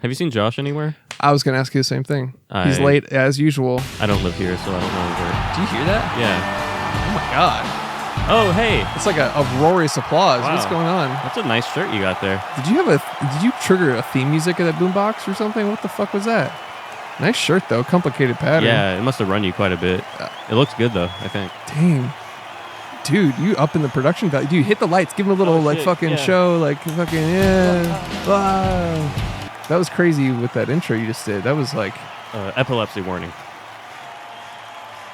Have you seen Josh anywhere? I was going to ask you the same thing. He's late as usual. I don't live here, so I don't know where. Do you hear that? Yeah. Oh my God. Oh, hey. It's like a uproarious applause. Wow. What's going on? That's a nice shirt you got there. Did you trigger a theme music of that boombox or something? What the fuck was that? Nice shirt though. Complicated pattern. Yeah, it must have run you quite a bit. It looks good though, I think. Dang. Dude, you up in the production value. Dude, hit the lights. Give him a little show. Like fucking yeah. Wow. That was crazy with that intro you just did. That was like epilepsy warning.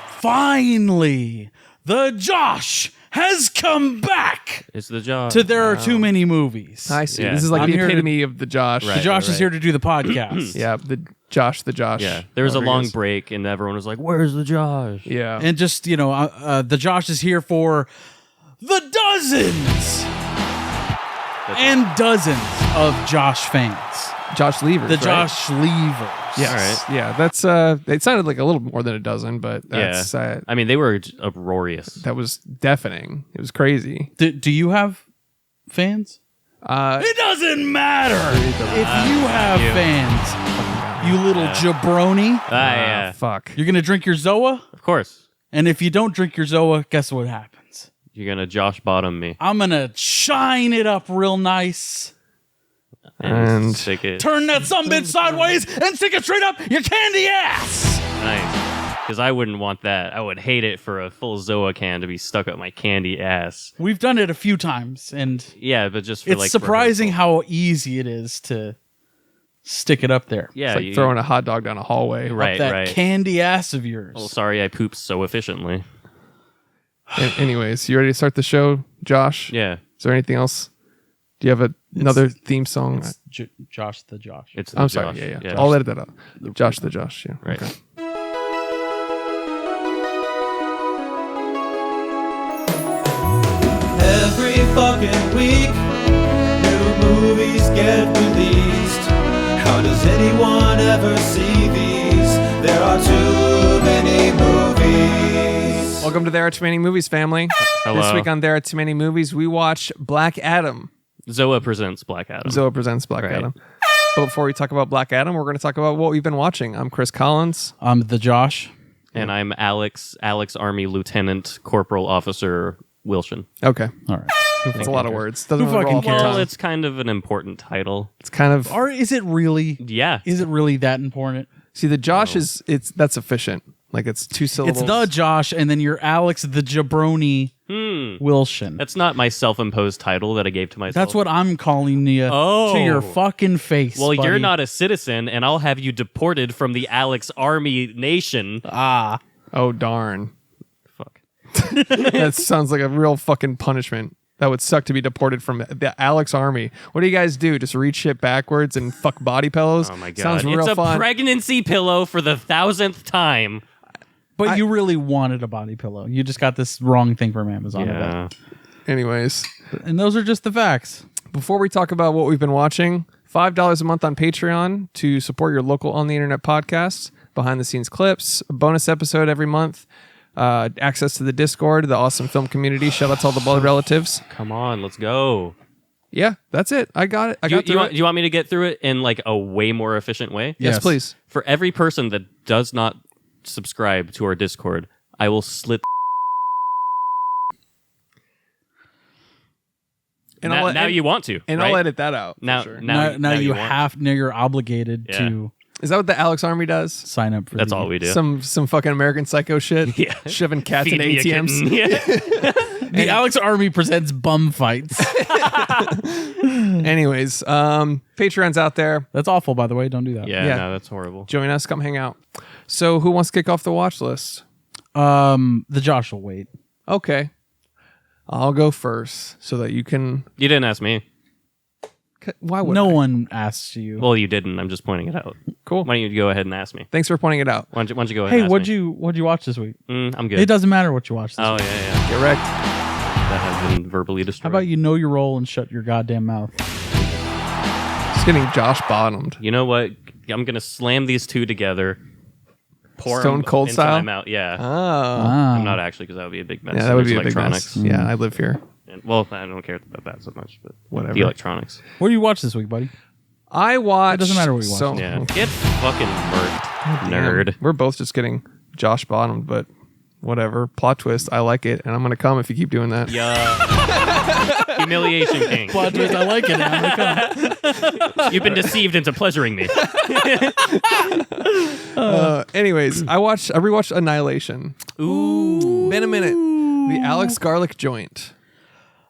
Finally, the Josh has come back. It's the Josh. To There Are Too Many Movies. I see. Yeah. This is like I'm the here epitome of the Josh. Right. The Josh is here to do the podcast. Yeah, the Josh. Yeah, there was a long break, and everyone was like, "Where's the Josh?" Yeah, And just, the Josh is here for the dozens and dozens of Josh fans. Josh Lever. The Josh Levers. Yes. All right. Yeah, that's it sounded like a little more than a dozen, but that's I mean, they were uproarious. that was deafening. It was crazy. Do you have fans? It doesn't matter if you have fans, you little jabroni. Yeah. Fuck. You're going to drink your ZOA? Of course. And if you don't drink your ZOA, guess what happens? You're going to Josh bottom me. I'm going to shine it up real nice. And stick it. Turn that sumbitch sideways and stick it straight up your candy ass. Nice. Because I wouldn't want that. I would hate it for a full ZOA can to be stuck up my candy ass. We've done it a few times, and Yeah, but just for it's surprising how easy it is to stick it up there. Yeah, it's like throwing a hot dog down a hallway. Right, Up that right. candy ass of yours. Oh, sorry, I pooped so efficiently. Anyways, you ready to start the show, Josh? Yeah, Is there anything else? Do you have another theme song? It's Josh the Josh. it's the I'm Josh. sorry. Yeah. I'll edit that out. Josh the Josh. Yeah. Right. Okay. Every fucking week, new movies get released. How does anyone ever see these? There are too many movies. Welcome to There Are Too Many Movies, family. Hello. This week on There Are Too Many Movies, we watch Black Adam. ZOA presents Black Adam. ZOA presents Black Right. Adam. But before we talk about Black Adam, we're going to talk about what we've been watching. I'm Chris Collins. I'm the Josh. And I'm Alex Army Lieutenant Corporal Officer Wilson. Okay. All right. That's a lot of words. Doesn't Who really roll fucking off the cares? tongue. Well, it's kind of an important title. It's kind of... Or is it really? Yeah. Is it really that important? See, the Josh that's efficient. Like, it's two syllables. It's the Josh, and then you're Alex the Jabroni Wilson. That's not my self-imposed title that I gave to myself. That's what I'm calling you to your fucking face. Well, you're buddy. not a citizen, and I'll have you deported from the Alex Army Nation. Ah. Oh, darn. Fuck. That sounds like a real fucking punishment. That would suck to be deported from the Alex Army. What do you guys do? Just read shit backwards and fuck body pillows? Oh my god. Sounds real it's a fun. pregnancy pillow for the 1000th time. But you really wanted a body pillow. You just got this wrong thing from Amazon. Yeah. Anyways, And those are just the facts. before we talk about what we've been watching, $5 a month on Patreon to support your local on the internet podcasts, behind the scenes clips, a bonus episode every month, access to the Discord, the awesome film community. Shout out to all the blood relatives. Come on, let's go. Yeah, that's it. I got it. Do you want me to get through it in like a way more efficient way? Yes, Yes. please. For every person that does not subscribe to our Discord, I will slit. And now you want to, and right? I'll edit that out. Now, for sure. Now you want have. Now you're obligated Yeah. to Is that what the Alex Army does? sign up for. That's the- all we do. Some fucking American Psycho shit. Yeah. Shoving cats Feed in me a ATMs. kitten. Yeah. The Alex Army presents bum fights. Anyways, Patreon's out there. That's awful, by the way. Don't do that. Yeah, Yeah. no, that's horrible. Join us. Come hang out. So who wants to kick off the watch list? The Josh will wait. Okay. I'll go first so that you can... You didn't ask me. Why would No I? one asks you. Well, you didn't. I'm just pointing it out. Cool. Why don't you go ahead and ask me? Thanks for pointing it out. Why don't you go ahead Hey, and ask me? what'd you watch this week? I'm good. It doesn't matter what you watch this Oh, week. yeah. Get wrecked. That has been verbally How destroyed. about you know your role and shut your goddamn mouth? Just getting Josh bottomed. You know what? I'm going to slam these two together. Pour Stone them Cold into style? my mouth. Yeah. Ah. I'm not actually, because that would be a big mess. Yeah, that would There's be a big electronics. mess. Yeah, I live here. And, well, I don't care about that so much, but Whatever. the electronics. What do you watch this week, buddy? I watched. It doesn't matter what you watch. So, Yeah. Get fucking murked, nerd. We're both just getting Josh bottomed, but whatever. Plot twist. I like it, and I'm gonna come if you keep doing that. Yeah. Humiliation king. Plot twist, I like it. I'm gonna come. You've been deceived into pleasuring me. Anyways, I rewatched Annihilation. Ooh. Been a minute. The Alex Garlic joint.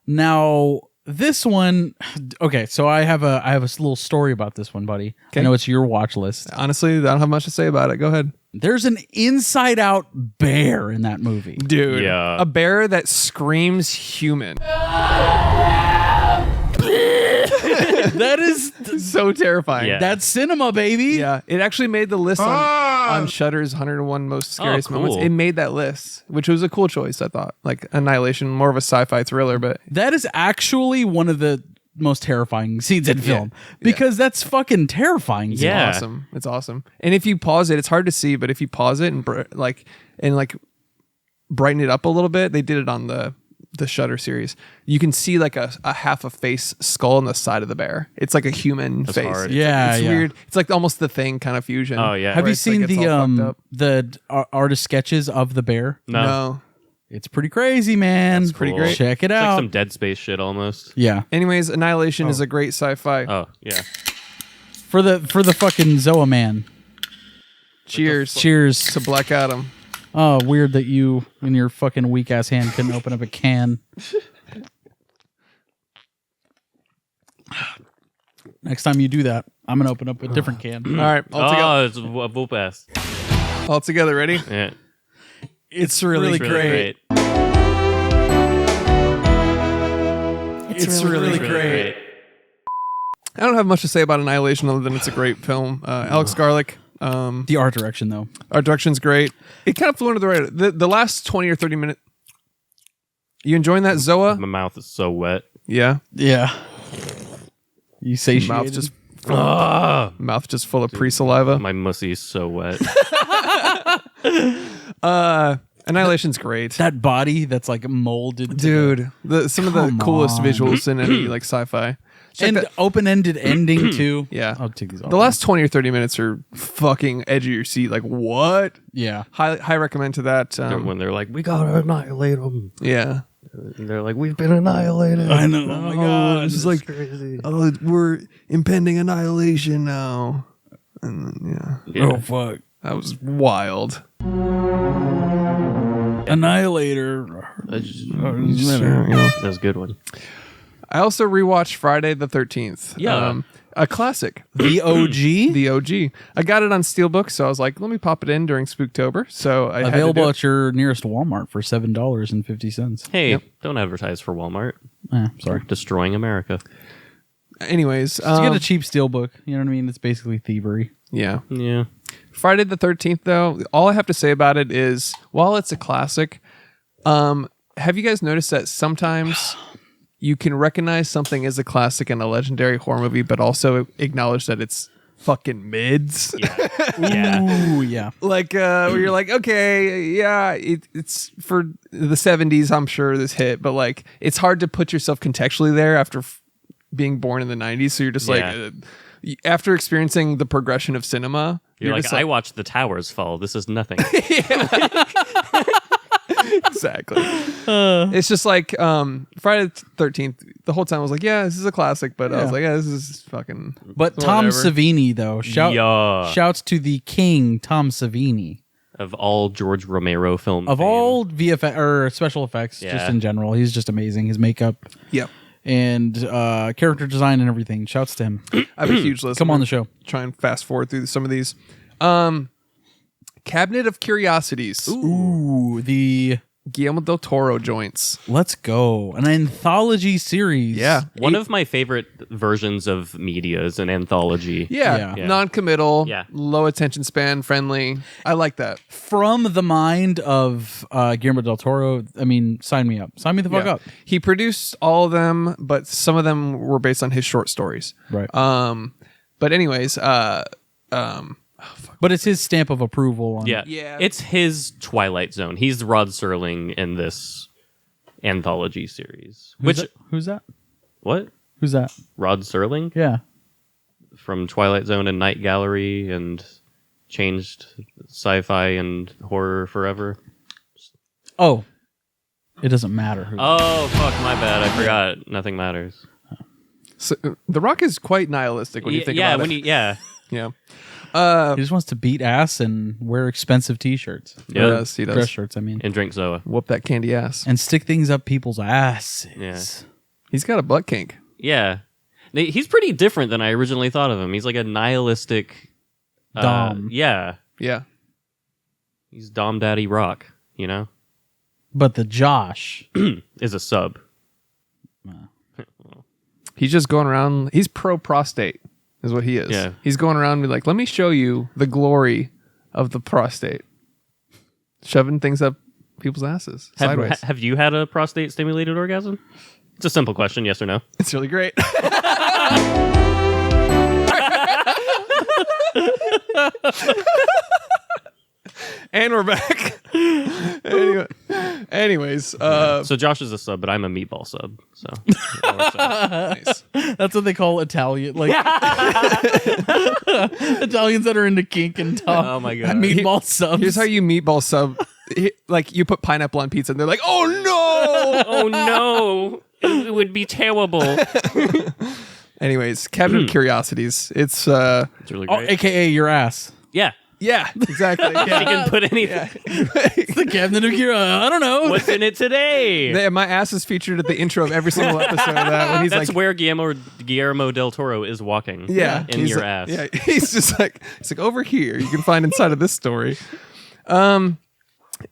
Now, this one, okay, so I have a little story about this one, buddy. Okay. I know it's your watch list. Honestly, I don't have much to say about it. Go ahead. There's an inside-out bear in that movie. Dude. Yeah. A bear that screams human. That is So terrifying. Yeah. that's cinema, baby. Yeah, it actually made the list on Shudder's 101 most scariest cool. moments. It made that list, which was a cool choice, I thought. Like Annihilation, more of a sci-fi thriller, but That is actually one of the most terrifying scenes in film because that's fucking terrifying. Yeah. awesome. It's awesome. And if you pause it, it's hard to see, but if you pause it and brighten it up a little bit, they did it on the Shudder series. You can see like a half a face skull on the side of the bear. It's like a human face. hard. It's weird. It's like almost the Thing kind of fusion. Oh, yeah. Have Where you it's like seen it's all fucked up. the artist sketches of the bear? No. It's pretty crazy, man. That's pretty great. Check it It's like out. some Dead Space shit almost. Yeah. Anyways, Annihilation is a great sci-fi. Oh, yeah. For the fucking ZOA Man. Cheers. Cheers. To Black Adam. Oh, weird that you in your fucking weak ass hand couldn't open up a can. Next time you do that, I'm gonna open up a different can. All right, Oh, it's a whoop ass. all together, ready? Yeah. It's really, great. It's really great. I don't have much to say about Annihilation other than it's a great film. Alex Garlic. The art direction, though. Our direction's great. It kind of flew under the radar. The last 20 or 30 minutes. You enjoying that, Zoa? My mouth is so wet. Yeah. Yeah. You satiated. Mouth just full of pre-saliva. My mussy is so wet. Annihilation's great. That body that's like molded. to Dude, some of the Come coolest on. visuals in any like sci-fi. Check and that- open-ended ending too. Yeah. I'll take these off. The last 20 or 30 minutes are fucking edge of your seat. Like, what? Yeah. High recommend to that. When they're like, we gotta annihilate them. Yeah. And they're like, we've been annihilated. I know. Oh my god. It's just like, crazy. oh, we're impending annihilation now. And then, yeah, Oh fuck. that was wild. Annihilator. That was a good one. I also rewatched Friday the 13th. Yeah. A classic. The OG. The OG. I got it on Steelbook, so I was like, let me pop it in during Spooktober. So I Available had at your nearest Walmart for $7.50. Hey, don't advertise for Walmart. Sorry. Destroying America. Anyways, Just get a cheap Steelbook. You know what I mean? It's basically thievery. yeah. Yeah. Friday the 13th, though, all I have to say about it is, while it's a classic, have you guys noticed that sometimes you can recognize something as a classic and a legendary horror movie, but also acknowledge that it's fucking mids? Yeah. Ooh, yeah. Like, where you're like, okay, yeah, it's for the 70s, I'm sure this hit, but like, it's hard to put yourself contextually there after being born in the 90s. So you're just like, after experiencing the progression of cinema, You're like, just I watched the towers fall. This is nothing. Exactly. It's just like Friday the 13th. The whole time I was like, yeah, this is a classic, but I was like, yeah, this is fucking. But Tom whatever. Savini, though, Yeah. shouts to the king, Tom Savini. Of all George Romero film Of fame. all VFX or special effects, just Yeah. in general, he's just amazing. His makeup Yeah, and character design and everything. Shouts to him. I have a huge list. Come on the show. Try and fast forward through some of these. Cabinet of Curiosities. Ooh, the Guillermo del Toro joints. let's go an anthology series. Yeah. One of my favorite versions of media is an anthology. Yeah, Yeah. non-committal, Yeah. low attention span, friendly. I like that. From the mind of Guillermo del Toro. I mean, sign me up. Sign me the fuck Yeah. up. He produced all of them, but some of them were based on his short stories. Right. But anyways, But it's his stamp of approval on Yeah. Yeah. It's his Twilight Zone. He's Rod Serling in this anthology series. Who's that? What? Who's that? Rod Serling? Yeah. from Twilight Zone and Night Gallery and changed sci-fi and horror forever. Oh, it doesn't matter. Who Oh, fuck, my bad. I forgot. Nothing matters. So, The Rock is quite nihilistic when you think about it. Yeah. Yeah. he just wants to beat ass and wear expensive T-shirts. He does. Dress shirts, I mean. And drink Zoa. Whoop that candy ass. And stick things up people's asses. Yeah. He's got a butt kink. Yeah. He's pretty different than I originally thought of him. He's like a nihilistic... Dom. Yeah. Yeah. He's Dom Daddy Rock, you know? But the Josh... is a sub. He's just going around. He's pro prostate, is what he is. Yeah. He's going around and be like, let me show you the glory of the prostate. Shoving things up people's asses sideways. Have you had a prostate stimulated orgasm? It's a simple question, yes or no. It's really great. And we're back. Anyways, So Josh is a sub, but I'm a meatball sub. So that works out. nice. That's what they call Italian, like Italians that are into kink and talk. Oh my God. Meatball subs. Here's how you meatball sub. Like you put pineapple on pizza, and they're like, "Oh no!" Oh no, it would be terrible. Anyways, Cabinet of Curiosities. It's It's really great. AKA your ass. Yeah, yeah, exactly. you Yeah. can put anything. It's the cabinet of Curiosities. I don't know. What's in it today? My ass is featured at the intro of every single episode of that when he's That's like, where Guillermo del Toro is walking. yeah, in he's your like- ass. Yeah, he's just like, it's like over here. You can find inside of this story.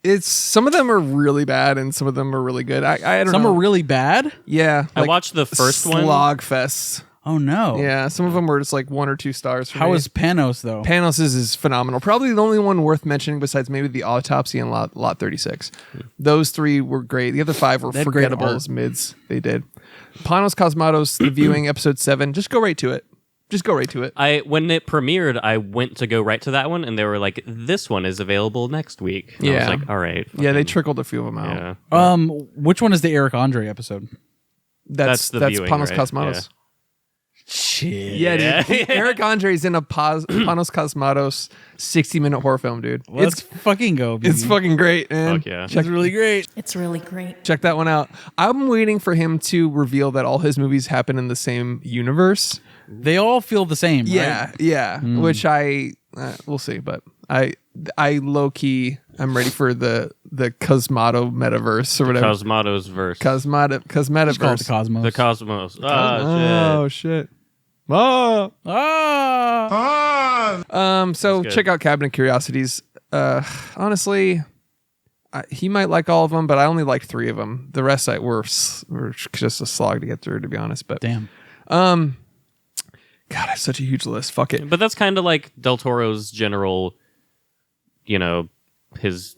It's some of them are really bad and some of them are really good. I don't know. Some are really bad. yeah. I watched the first one. Slog fests. Oh no. Yeah, some of them were just like 1 or 2 stars. For How me. is Panos though? Panos is phenomenal. Probably the only one worth mentioning besides maybe the Autopsy and Lot 36. Those 3 were great. The other 5 were They had great forgettable art. as mids. They did. Panos Cosmatos, The Viewing, episode 7. Just go right to it. When it premiered, I went to go right to that one, and they were like, "This one is available next week." And I Yeah. was like, "All right." Yeah, they fucking- trickled a few of them out. Yeah. Which one is the Eric Andre episode? That's The Viewing, Panos right? Cosmatos. Shit. Yeah, dude. Eric Andre's in a Panos Cosmatos 60-minute horror film, dude. Let's fucking go. Baby. It's fucking great, man. Fuck yeah. It's really great. It's really great. Check that one out. I'm waiting for him to reveal that all his movies happen in the same universe. They all feel the same. Yeah, Right? yeah. Which we'll see, but I low key I'm ready for the Cosmato metaverse or whatever. Cosmato's verse. Just call it the Cosmetaverse. Cosmos. The Cosmos. Oh shit. Oh. So good. check out Cabinet Curiosities. Honestly, he might like all of them, but I only like 3 of them. The rest were just a slog to get through, to be honest. But Damn. God, I have such a huge list. Fuck it. But that's kind of like Del Toro's general, his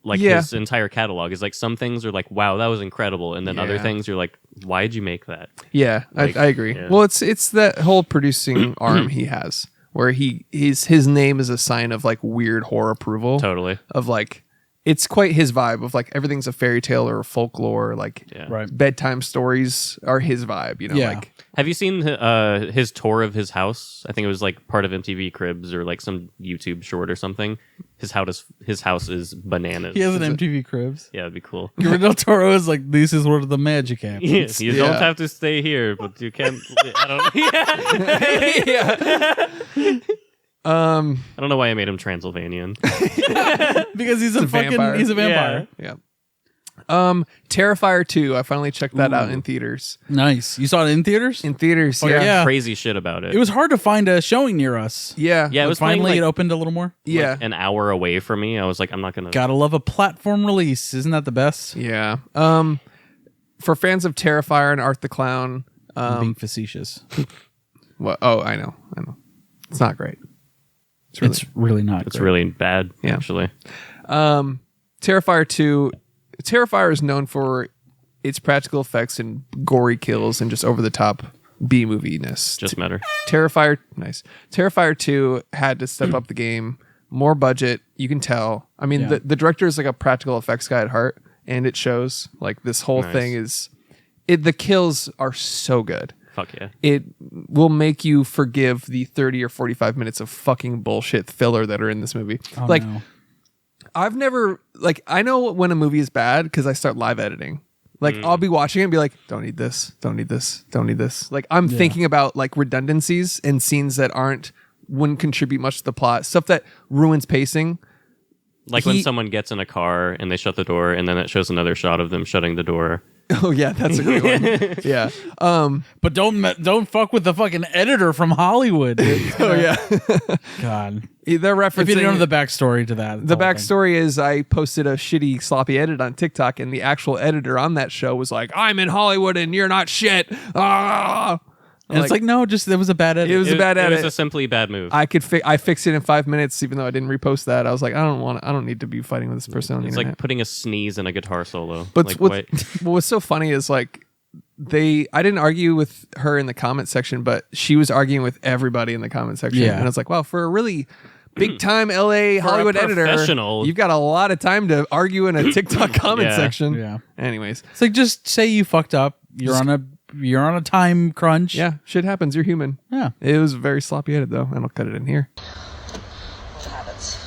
entire catalog is like some things are like, wow, that was incredible. And then other Yeah. things you're like, why'd you make that? Yeah, Like, I agree. yeah. Well, it's that whole producing arm he has, where his name is a sign of like weird horror approval. Totally. Of like, it's quite his vibe of like everything's a fairy tale or folklore, like Yeah. Right. bedtime stories are his vibe. Yeah. like Have you seen his tour of his house? I think it was like part of MTV Cribs or like some YouTube short or something. His house is bananas. He has an MTV Cribs. Yeah, it'd be cool. Guillermo del Toro is like, this is where the magic happens. Yes, you Yeah. don't have to stay here, but you can. I don't know why I made him Transylvanian. Because he's a fucking vampire. he's a vampire. yeah. Terrifier 2. I finally checked that out in theaters. Nice. You saw it in theaters? In theaters, Oh, yeah. yeah. Crazy shit about it. It was hard to find a showing near us. Yeah. Yeah, it But was playing, finally like, it opened a little more. Yeah. an hour away from me. I was like, I'm not gonna. Gotta love a platform release. Isn't that the best? Yeah. For fans of Terrifier and Art the Clown, I'm being facetious. what? Oh, I know. It's not great. It's really not. It's great. really bad, Yeah. actually. Terrifier 2. Terrifier is known for its practical effects and gory kills and just over the top B movie-ness. Just matter. Terrifier, nice. Terrifier 2 had to step up the game, more budget. You can tell. I mean, Yeah. the director is like a practical effects guy at heart, and it shows. Like this whole Nice. thing is, the kills are so good. Fuck yeah. it will make you forgive the 30 or 45 minutes of fucking bullshit filler that are in this movie. Oh, like, no. I've never, like, I know when a movie is bad because I start live editing. Like, I'll be watching it and be like, don't need this, don't need this, don't need this. Like, I'm thinking about, like, redundancies and scenes that wouldn't contribute much to the plot, stuff that ruins pacing. Like when someone gets in a car and they shut the door and then it shows another shot of them shutting the door. Oh yeah, that's a great one. Yeah. But don't fuck with the fucking editor from Hollywood. Oh yeah. God. They're referencing. If you don't know the backstory to that, the backstory is I posted a shitty sloppy edit on TikTok, and the actual editor on that show was like, "I'm in Hollywood and you're not shit." Ah! And it's like, no, just it was a bad edit. It was a bad edit. It was a simply bad move. I fixed it in 5 minutes, even though I didn't repost that. I was like, I don't need to be fighting with this person on the It's internet. like putting a sneeze in a guitar solo. But like, what's so funny is like I didn't argue with her in the comment section, but she was arguing with everybody in the comment section. Yeah. And it's like, wow, for a really big time LA Hollywood editor, professional. you've got a lot of time to argue in a TikTok comment Yeah. section. Yeah. Anyways. It's like, just say you fucked up. You're on a time crunch. Yeah, shit happens. You're human. Yeah. It was a very sloppy edit though, and I'll cut it in here. What happens?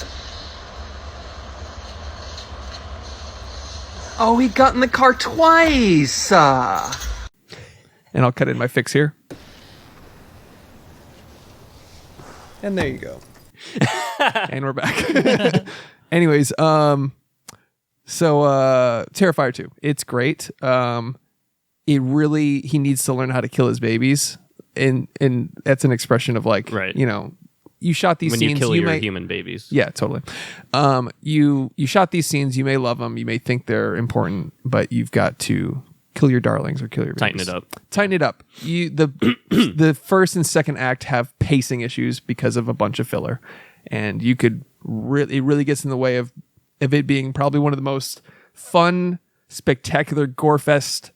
Oh, he got in the car twice. And I'll cut in my fix here. And there you go. And we're back. Anyways, so Terrifier 2. It's great. He needs to learn how to kill his babies. And that's an expression of like, Right. you know, you shot these when scenes. you kill your may, human babies. Yeah, totally. You shot these scenes. You may love them. You may think they're important, but you've got to kill your darlings or kill your babies. Tighten it up. The first and second act have pacing issues because of a bunch of filler, and it really gets in the way of it being probably one of the most fun, spectacular gore fest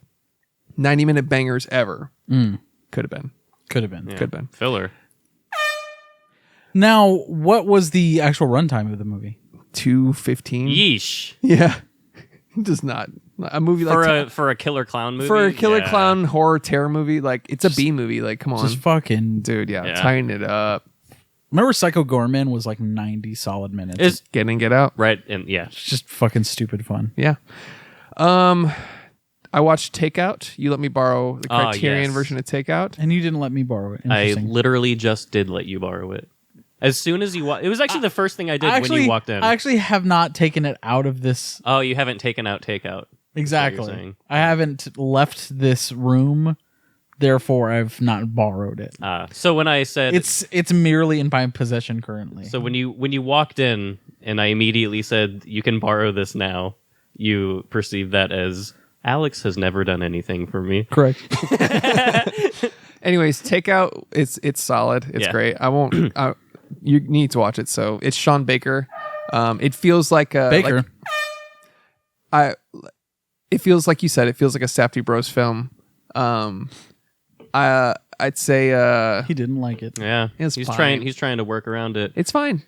90-minute bangers ever. Could have been. Could have been. Yeah. Could have been. Filler. Now, what was the actual runtime of the movie? 2:15. Yeesh. Yeah. Does not a movie like For a killer clown movie? for a killer Yeah. clown horror terror movie, like it's a B movie. Like, come on, Just fucking. dude. Yeah, Yeah. tighten it up. Remember Psycho Gorman was like 90 solid minutes. It's Get in, get out. right, and yeah. It's just fucking stupid fun. Yeah. I watched Takeout. You let me borrow the Criterion yes. version of Takeout. And you didn't let me borrow it. I Interesting. literally just did let you borrow it. As soon as you it was actually the first thing I did when you walked in. I actually have not taken it out of this. Oh, you haven't taken out Takeout. Exactly. saying. I haven't left this room. Therefore, I've not borrowed it. So when I said It's merely in my possession currently. so when you walked in and I immediately said you can borrow this now, you perceived that as Alex has never done anything for me. Correct. Anyways, Takeout. It's solid. It's Yeah. great. I won't. You need to watch it. So it's Sean Baker. It feels like a Baker. It feels like you said. It feels like a Safdie Bros film. I'd say He didn't like it. Yeah. It's he's fine. trying to work around it. it's fine.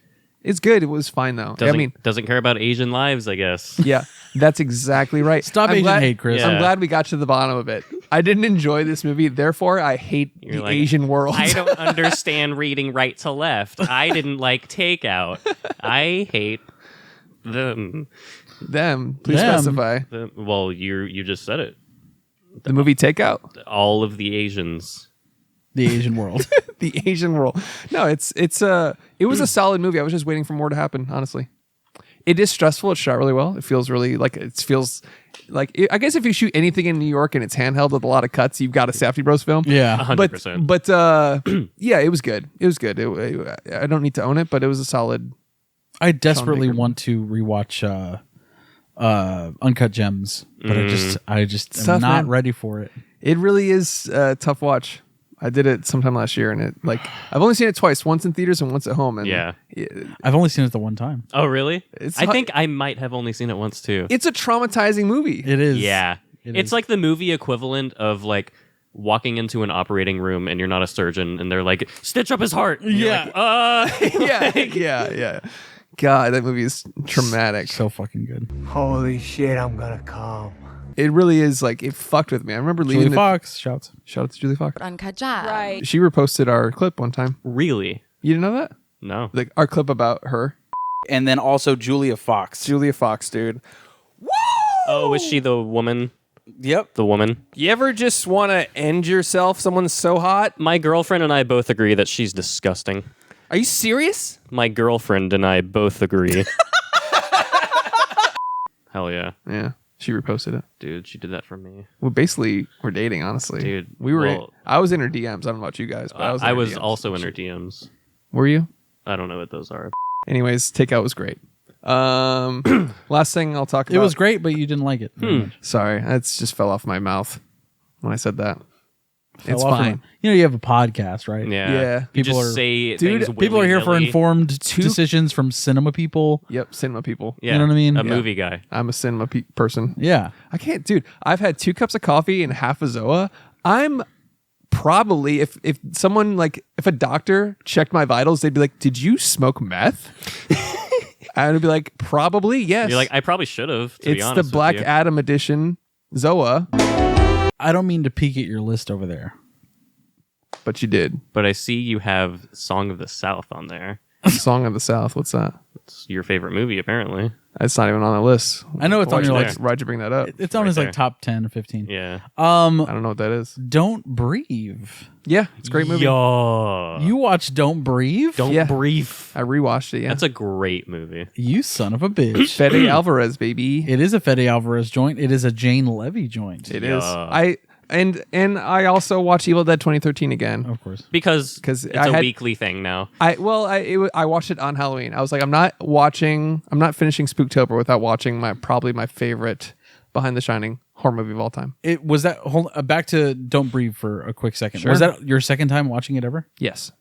It's good. It was fine though. Doesn't care about Asian lives, I guess. Yeah, that's exactly right. Stop I'm Asian glad- hate, Chris. Yeah. I'm glad we got to the bottom of it. I didn't enjoy this movie, therefore I hate You're the like, Asian world. I don't understand reading right to left. I didn't like Takeout. I hate them. Them, please Them. specify. Well, you just said it. The movie Takeout, All of the Asians. The Asian world. the Asian world. No, it was a solid movie. I was just waiting for more to happen. Honestly, it is stressful. It's shot really well. It feels really like I guess if you shoot anything in New York and it's handheld with a lot of cuts, you've got a Safdie Bros film. Yeah. 100%. But yeah, it was good. It was good. I don't need to own it, but it was a solid. I desperately Baker. want to rewatch Uncut Gems, but I just am tough, not man. ready for it. It really is a tough watch. I did it sometime last year, and I've only seen it twice, once in theaters and once at home. And Yeah. I've only seen it the one time. Oh, really? It's I hu- think I might have only seen it once too. It's a traumatizing movie. It is. Yeah. It It's is. like the movie equivalent of like walking into an operating room and you're not a surgeon and they're like, stitch up his heart. And you're Yeah. like, yeah. God, that movie is traumatic. So fucking good. Holy shit, I'm gonna come. It really is like it fucked with me. I remember Julie leaving. Fox. Shouts. Shout out to Julie Fox. Uncut Jam. Right. She reposted our clip one time. Really? You didn't know that? No. Like our clip about her. And then also Julia Fox. Julia Fox, dude. Oh, is she the woman? Yep. The woman? You ever just want to end yourself? Someone's so hot. My girlfriend and I both agree that she's disgusting. Are you serious? My girlfriend and I both agree. Hell yeah. Yeah. She reposted it. Dude, she did that for me. Well, basically, we're dating, honestly. Dude, we were. well- I was in her DMs. I don't know about you guys, but I was. In her DMs. also in her DMs. Were you? I don't know what those are. Anyways, takeout was great. Last thing I'll talk about. It was great, but you didn't like it. Sorry, that just fell off my mouth when I said that. It's Fell off fine. of- You know, you have a podcast, right? Yeah. Yeah. You People just are- say Dude, things People are here for willy-nilly. informed decisions from cinema people. Yep, cinema people. Yeah. You know what I mean? A Yeah. movie guy. I'm a cinema person. Yeah. I can't, dude. I've had 2 cups of coffee and half a ZOA. I'm probably if someone like if a doctor checked my vitals, they'd be like, "Did you smoke meth?" I would be like, "Probably, yes." You're like, I probably should have. To be it's honest the with Black you. Adam edition ZOA, I don't mean to peek at your list over there. but you did. But I see you have Song of the South on there. Song of the South. What's that? It's your favorite movie, apparently. It's not even on the list. I know it's on Why'd your you like Why'd you bring that up? it's on right his like there. top 10 or 15. Yeah. I don't know what that is. Don't Breathe. Yeah, it's a great movie. Yo. You watched Don't Breathe? Don't Yeah. breathe. I rewatched it. Yeah, That's a great movie. You son of a bitch. Fede Alvarez, baby. It is a Fede Alvarez joint. It is a Jane Levy joint. It Yeah. is. And I also watched Evil Dead 2013 again. Of course. Because 'Cause it's I a had- weekly thing now. I watched it on Halloween. I was like, I'm not finishing Spooktober without watching probably my favorite Behind the Shining horror movie of all time. It was that back to Don't Breathe for a quick second. Sure. Was that your second time watching it ever? Yes.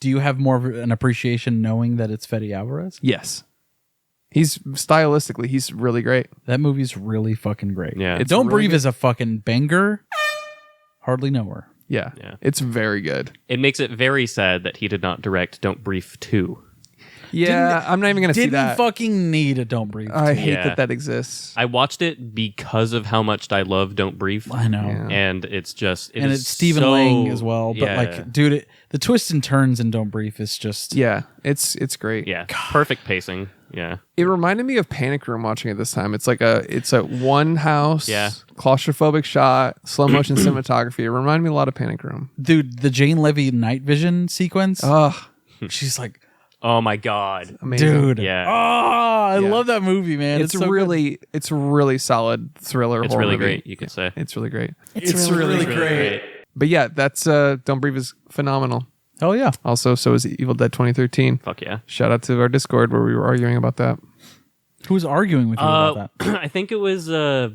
Do you have more of an appreciation knowing that it's Fede Alvarez? Yes. He's stylistically, he's really great. That movie's really fucking great. Yeah. It's Don't really Breathe good. is a fucking banger. Hardly know her. Yeah. Yeah. It's very good. It makes it very sad that he did not direct Don't Brief 2. Yeah, I'm not even going to see Didn't that. fucking need a Don't Breathe. I hate Yeah. that exists. I watched it because of how much I love Don't Brief. I know. Yeah. And it's just... And is it's Stephen so- Lang as well. But yeah. like, dude, the twists and turns in Don't Breathe is just... Yeah, it's great. Yeah. Perfect pacing. Yeah. It reminded me of Panic Room watching it this time. It's a one house, Yeah. claustrophobic shot, slow motion cinematography. It reminded me a lot of Panic Room. Dude, the Jane Levy night vision sequence. Ugh, She's like, Oh my God. amazing. dude. Yeah. Oh, I Yeah. love that movie, man. It's so good. it's a really solid thriller. It's horror really movie. great, you could say. It's really great. It's really Great. But yeah, that's Don't Breathe is phenomenal. Hell yeah. Also, so is Evil Dead 2013. Fuck yeah. Shout out to our Discord where we were arguing about that. Who's arguing with you about that? I think it was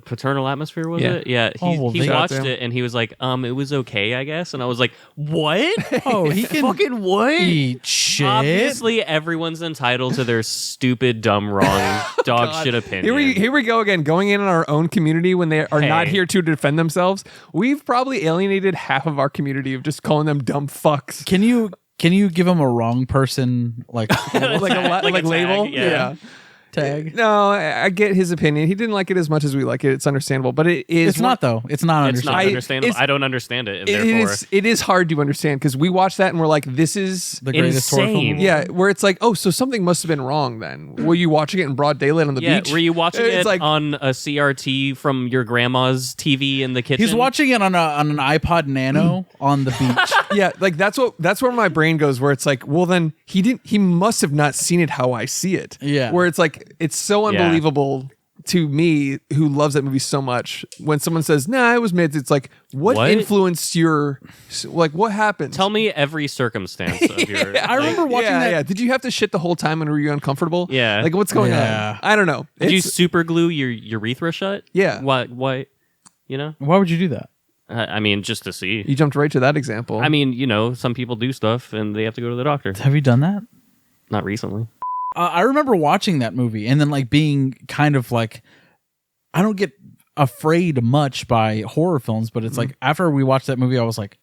Paternal Atmosphere, was Yeah. it? Yeah. Oh, well, He they- watched Shout out to it and he was like, it was okay, I guess. And I was like, what? Oh, he can Fucking what? eat shit. Obviously, everyone's entitled to their stupid, dumb, wrong, dog shit opinion. Here we go again, going in on our own community when they are not Hey. here to defend themselves. We've probably alienated half of our community of just calling them dumb fucks. Can you give him a wrong person like like a Like a tag, label? yeah. tag? No, I get his opinion. He didn't like it as much as we like it. It's understandable, but it is It's not though. It's not It's not understandable. understandable. I don't understand it, and It therefore... is hard to understand because we watch that and we're like, this is The greatest horror film. Insane. yeah. Where it's like, oh, so something must have been wrong then. Were you watching it in broad daylight on the Yeah, beach? were you watching It's it like, on a CRT from your grandma's TV in the kitchen? He's watching it on an iPod Nano on the beach. yeah, like that's where my brain goes. Where it's like, well, then he must have not seen it how I see it. Yeah. Where it's like it's so Yeah. unbelievable to me who loves that movie so much. When someone says, "Nah, it was mid," it's like, what influenced your what happened? Tell me every circumstance of your... I remember watching yeah, that. yeah. Did you have to shit the whole time and were you uncomfortable? Yeah. Like what's going Yeah. on? I don't know. Did you It's- super glue your urethra shut? Yeah. Why? You know? Why would you do that? I mean, just to see. you jumped right to that example. I mean, some people do stuff and they have to go to the doctor. Have you done that? Not recently. I remember watching that movie and then like being kind of like, I don't get afraid much by horror films, but it's like after we watched that movie, I was like,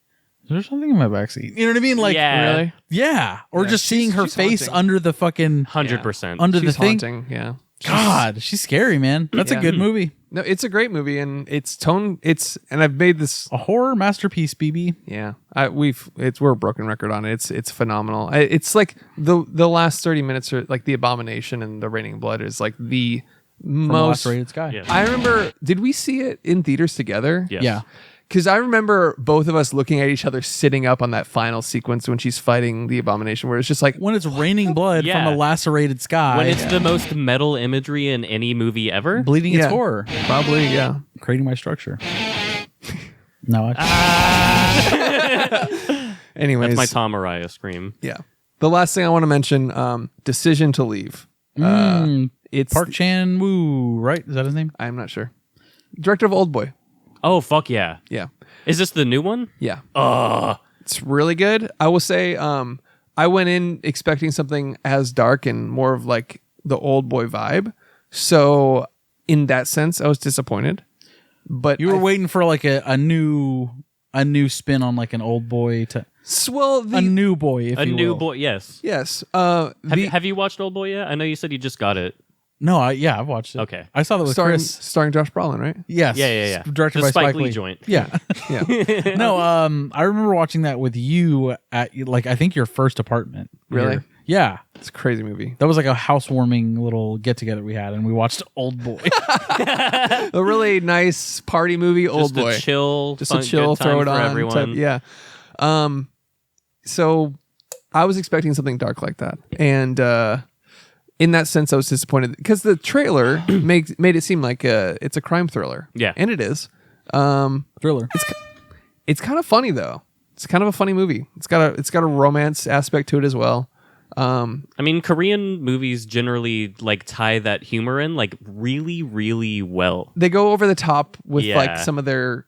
is there something in my backseat? You know what I mean? Like, Yeah. really? yeah. Or Yeah, just seeing her she's face haunting. under the fucking 100%. under She's the thing. haunting. Yeah. God, she's scary, man. That's Yeah. a good movie. No, it's a great movie, and and I've made this. A horror masterpiece, BB. Yeah, we're a broken record on it. It's phenomenal. It's like the last 30 minutes are like the Abomination and the Raining Blood is like the most rated Sky. Yeah. I remember. Did we see it in theaters together? Yes. Yeah. Because I remember both of us looking at each other, sitting up on that final sequence when she's fighting the Abomination, where it's just like, When it's raining blood Yeah. from a lacerated sky. When it's the most metal imagery in any movie ever. bleeding its Yeah. horror. probably, yeah. Creating my structure. No, Anyways, That's my Tom Araya scream. yeah. The last thing I want to mention, Decision to Leave. It's Park Chan Woo, right? Is that his name? I'm not sure. Director of Oldboy. Oh, fuck yeah. Yeah. Is this the new one? Yeah. It's really good. I will say, I went in expecting something as dark and more of like the old boy vibe. So in that sense, I was disappointed. But You were waiting for like a new spin on like an old boy a new boy, if A you new will. boy, yes. yes. Have you watched Old Boy yet? I know you said you just got it. No, I've watched it. Okay. I saw that with Chris. starring Josh Brolin, right? Yes. Yeah. Directed The by Spike Spike Lee Lee. joint. Yeah. Yeah. No, I remember watching that with you at like I think your first apartment. Really? Here. Yeah. It's a crazy movie. That was like a housewarming little get together we had, and we watched Old Boy. A really nice party movie, Old Just Boy. a chill, Just fun, a chill, good time throw it for on. everyone. Yeah. So I was expecting something dark like that. And in that sense, I was disappointed because the trailer made it seem like it's a crime thriller. Yeah. And it is. Thriller. It's kind of funny though. It's kind of a funny movie. It's got a romance aspect to it as well. I mean, Korean movies generally like tie that humor in like really, really well. They go over the top with like Yeah. some of their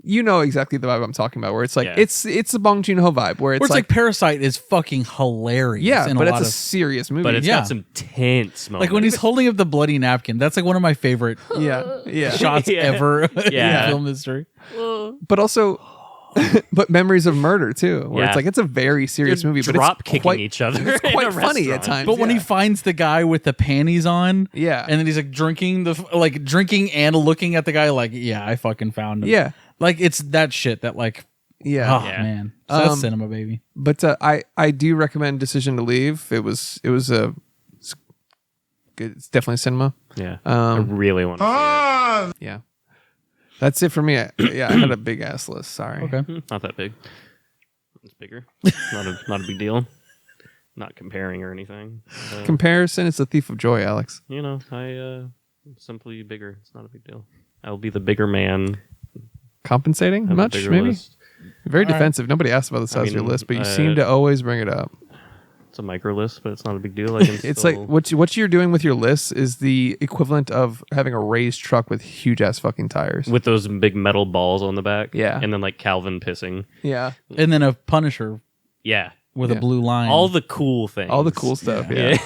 you know exactly the vibe I'm talking about, where it's like Yeah. it's a Bong Joon-ho vibe, where it's Where it's like Parasite is fucking hilarious. yeah, in but a it's lot a of, serious movie. But it's Yeah. got some tense moments. like when he's holding up the bloody napkin. That's like one of my favorite yeah. shots Yeah. ever Yeah. in film history. But also, but Memories of Murder too, where Yeah. it's a very serious movie, but drop it's kicking quite, each other. It's in quite a funny at restaurant. times. But when he finds the guy with the panties on, Yeah. and then he's like drinking and looking at the guy like, yeah, I fucking found him. Yeah. Like it's that shit that like, yeah, oh Yeah. man, so that's cinema, baby. but I do recommend Decision to Leave. It's good. It's definitely cinema. Yeah. I really want to see Yeah, that's it for me. I had a big ass list. Sorry. Okay. it. Not that big. It's bigger. Not a big deal. Not comparing or anything. Comparison is the thief of joy, Alex. You know, simply bigger. It's not a big deal. I'll be the bigger man. Compensating Have a much, bigger maybe. list. Very defensive. Nobody asked about the size of your list, but you seem to always bring it up. It's a micro list, but it's not a big deal. I can It's still- like what you're doing with your list is the equivalent of having a raised truck with huge ass fucking tires. with those big metal balls on the back. Yeah. And then like Calvin pissing. Yeah, And then a Punisher Yeah. with a blue line. All the cool things. all the cool stuff. Yeah.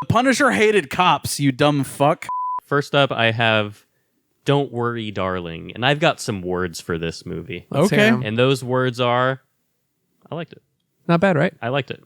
Punisher hated cops, you dumb fuck. First up, I have Don't Worry, Darling. And I've got some words for this movie. Let's hear Okay. 'em. And those words are I liked it. Not bad, right? I liked it.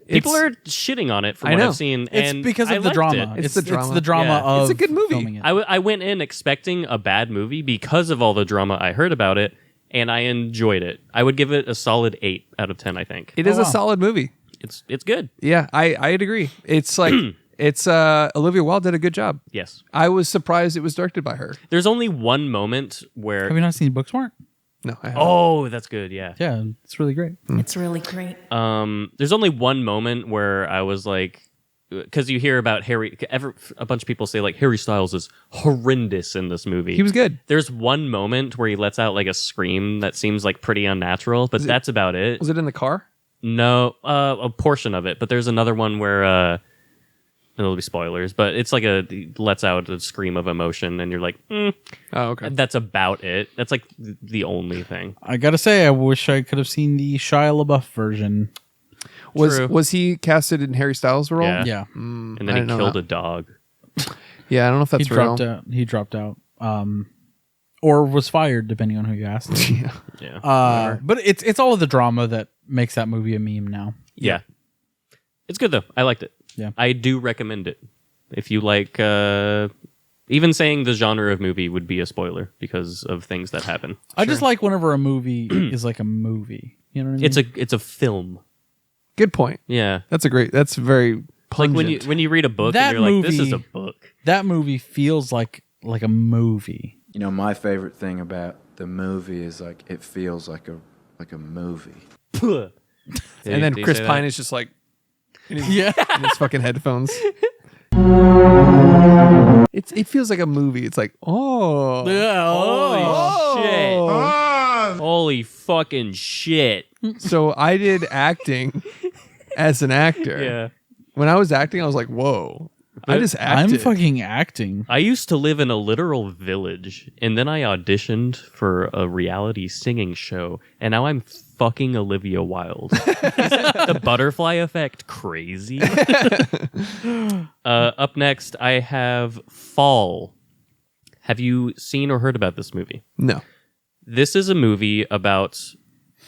People It's- are shitting on it from I what know. I've seen. It's and because I of the liked drama. it. It's the drama. It's the drama Yeah. of It's a good movie. filming it. I went in expecting a bad movie because of all the drama I heard about it, and I enjoyed it. I would give it a solid 8 out of 10, I think. It is wow. a solid movie. It's good. Yeah, I'd agree. It's like it's Olivia Wilde did a good job. Yes. I was surprised it was directed by her. There's only one moment where... Have you not seen Booksmart? No, I haven't. Oh, that's good, yeah. Yeah, it's really great. It's really great. There's only one moment where I was like... Because you hear about a bunch of people say like Harry Styles is horrendous in this movie. He was good. There's one moment where he lets out like a scream that seems like pretty unnatural, but that's about it. Was it in the car? No, a portion of it, but there's another one where it'll be spoilers, but it's like he lets out a scream of emotion, and you're like, Oh, okay. that's about it. That's like the only thing. I gotta say, I wish I could have seen the Shia LaBeouf version. True. Was he casted in Harry Styles' role? Yeah. Yeah, And I then he didn't know killed that. a dog. Yeah, I don't know if he that's real. dropped out. He dropped out, or was fired, depending on who you ask. Yeah, But it's all of the drama that makes that movie a meme now. yeah. It's good though. I liked it. Yeah. I do recommend it if you like Even saying the genre of movie would be a spoiler because of things that happen. I just like whenever a movie is like a movie. You know what I mean? It's a film. Good point. Yeah. That's very Like pungent. when you read a book That and you're like, this is movie- a book. That movie feels like a movie. You know, my favorite thing about the movie is like it feels like a movie. Did and then he Chris say Pine that? is just like in Yeah. his fucking headphones. It feels like a movie. It's like, oh. Holy shit. Holy fucking shit. So I did acting as an actor. Yeah. When I was acting, I was like, whoa. I just acted. I'm fucking acting. I used to live in a literal village, and then I auditioned for a reality singing show, and now I'm fucking Olivia Wilde. Isn't the butterfly effect crazy? Up next, I have Fall. Have you seen or heard about this movie? No. This is a movie about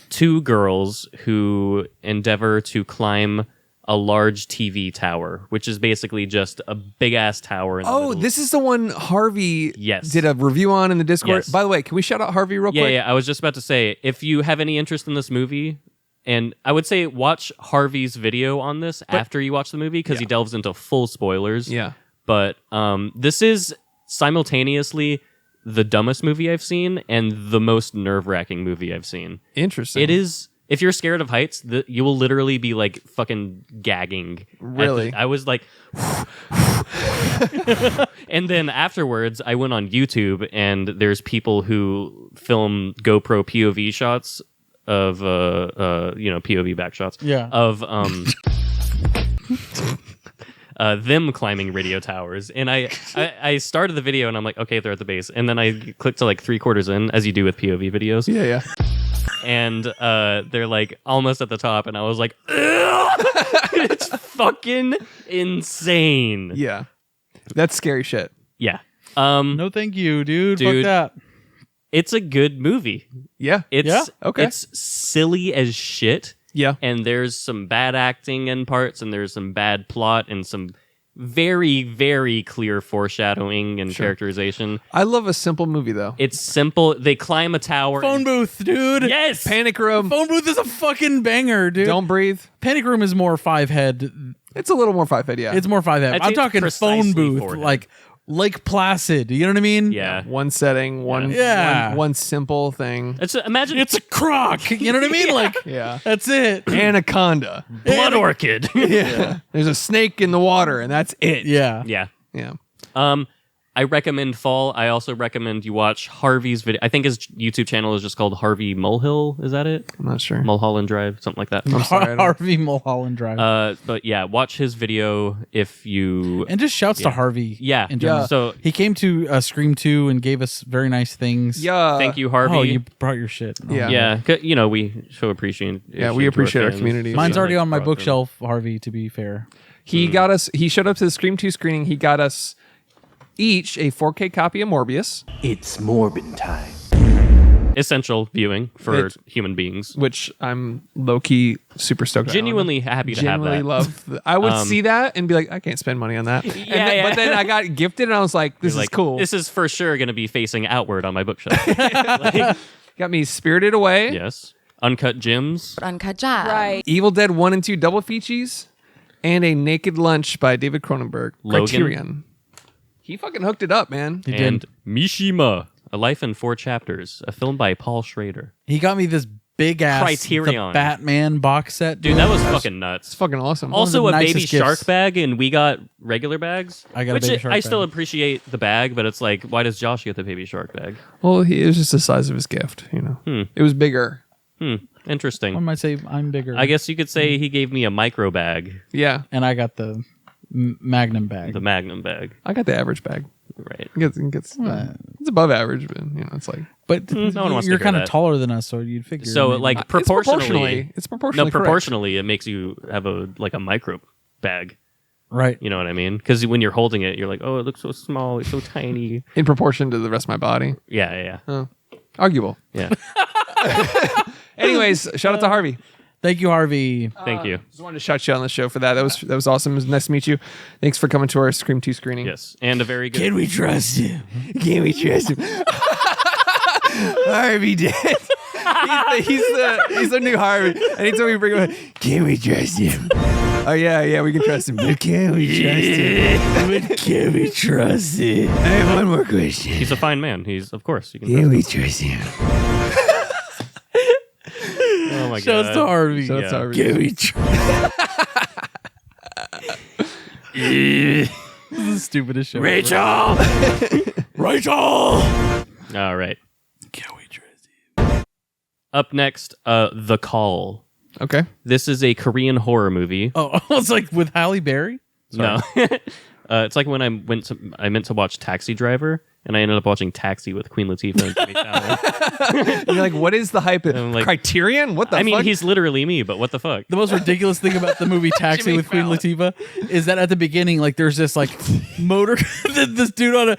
two girls who endeavor to climb a large TV tower, which is basically just a big ass tower. In the middle. This is the one Harvey Yes. did a review on in the Discord. Yes. By the way, can we shout out Harvey real quick? Yeah. I was just about to say, if you have any interest in this movie, and I would say watch Harvey's video on this after you watch the movie because he delves into full spoilers. Yeah. But this is simultaneously the dumbest movie I've seen and the most nerve-wracking movie I've seen. Interesting. It is. If you're scared of heights, you will literally be like fucking gagging. Really? I was like, and then afterwards, I went on YouTube and there's people who film GoPro POV shots of POV back shots. Yeah. Of them climbing radio towers. And I started the video and I'm like, okay, they're at the base. And then I clicked to like 3/4 in, as you do with POV videos. Yeah. And they're like almost at the top, and I was like, it's fucking insane. Yeah. That's scary shit. Yeah. No, thank you, dude. Dude. Fuck that. It's a good movie. Yeah. It's Okay. It's silly as shit, Yeah. and there's some bad acting in parts, and there's some bad plot, and some very, very clear foreshadowing and characterization. I love a simple movie though. It's simple. They climb a tower. Phone booth, dude. Yes. Panic Room. Phone booth is a fucking banger, dude. Don't breathe. Panic Room is more 5-head. It's a little more 5-head, yeah. It's more 5-head. I'd say I'm it's talking precisely phone booth, 4-head. like Lake Placid. You know what I mean? Yeah. one setting, one Yeah. one simple thing. Imagine It's a croc. You know what I mean? Like, Yeah. that's it. Anaconda. Blood Orchid. Yeah. There's a snake in the water and that's it. Yeah. Yeah. Yeah. I recommend Fall. I also recommend you watch Harvey's video. I think his YouTube channel is just called Harvey Molehill. Is that it? I'm not sure. Mulholland Drive, something like that. I'm sorry. I don't- Harvey Mulholland Drive. But yeah, watch his video if you. And just shouts to Harvey. Yeah. In general. Yeah. So He came to Scream 2 and gave us very nice things. Yeah. thank you, Harvey. Oh, you brought your shit. Oh, Yeah. Yeah, we show appreciation. Yeah, we appreciate our fans. community. Mine's already on my Brought them. bookshelf, Harvey, to be fair. He got us. He showed up to the Scream 2 screening. He got us each a 4K copy of Morbius, It's Morbin time. Essential viewing for It's- human beings. which I'm low key super stoked. on. Genuinely happy to Genuinely have that. love. I would see that and be like, I can't spend money on that. Yeah. But then I got gifted and I was like, this You're is like, cool. This is for sure going to be facing outward on my bookshelf. Got me Spirited Away, Yes. Uncut Gems. Uncut Jam. Right. Evil Dead 1 and 2 double featies, and A Naked Lunch by David Cronenberg. Logan. Criterion. He fucking hooked it up, man. He And did. Mishima, A Life in 4 Chapters, a film by Paul Schrader. He got me this big ass Criterion. the Batman box set. Dude, that was fucking It's nuts. fucking awesome. Also, of a the baby nicest shark gifts. bag, and we got regular bags. I got a which baby shark I still bag. appreciate the bag, but it's like, why does Josh get the baby shark bag? Well, it was just the size of his gift, you know. It was bigger. Interesting. One might say I'm bigger. I guess you could say he gave me a micro bag, Yeah. And I got the Magnum bag. the Magnum bag, I got the average bag. right? It's above average, but you know, it's like But no one wants to you're hear kind of that. taller than us, so you'd figure. So, maybe. like, proportionally, it's proportionally no, correct. proportionally, it makes you have a micro bag. right? You know what I mean? Because when you're holding it, you're like, oh, it looks so small, it's so tiny. in proportion to the rest of my body. Yeah. Arguable. Yeah. Anyways, shout out to Harvey. Thank you, Harvey. Thank you. Just wanted to shout you out on the show for that. That was awesome. It was nice to meet you. Thanks for coming to our Scream 2 screening. Yes, and a very good. Can we trust him? Can we trust him? Harvey did. He's the new Harvey. Anytime we bring him, can we trust him? Oh yeah, we can trust him. But can we trust him? But can we trust him? I have one more question. He's a fine man. Of course, you can. Can we trust him? Oh my Shouts god. to Harvey. That's Harvey. Can we trust This is the stupidest show. Rachel. Rachel. All right. Can we trust him? Up next, The Call. Okay. This is a Korean horror movie. Oh, I was like with Halle Berry. No, it's like when I meant to watch Taxi Driver, and I ended up watching Taxi with Queen Latifah and Jimmy Fallon. And you're like, what is the hype? like, Criterion? What the fuck? I mean, he's literally me, but what the fuck? The most ridiculous thing about the movie Taxi Jimmy with Queen Fallon. Latifah is that at the beginning, like, there's this like motor, this dude on a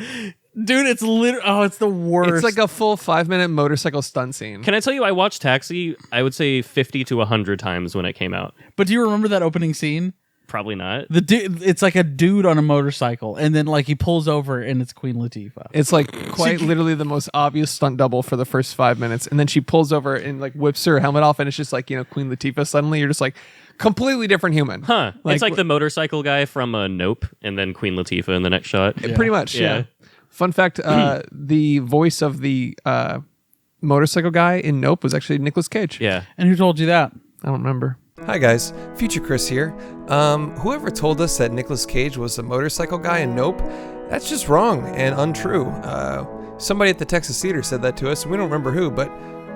dude. It's literally it's the worst. It's like a full 5-minute motorcycle stunt scene. Can I tell you, I watched Taxi, I would say 50 to 100 times when it came out. But do you remember that opening scene? Probably not. The dude, it's like a dude on a motorcycle, and then like he pulls over, and it's Queen Latifah. It's like quite literally the most obvious stunt double for the first 5 minutes, and then she pulls over and like whips her helmet off, and it's just like Queen Latifah. Suddenly, you're just like completely different human. Huh. Like, It's like the motorcycle guy from Nope, and then Queen Latifah in the next shot. Pretty much. Yeah. Yeah. Fun fact: the voice of the motorcycle guy in Nope was actually Nicolas Cage. Yeah. And who told you that? I don't remember. Hi guys, Future Chris here. Whoever told us that Nicolas Cage was a motorcycle guy in Nope, that's just wrong and untrue. Somebody at the Texas Theater said that to us, and we don't remember who, but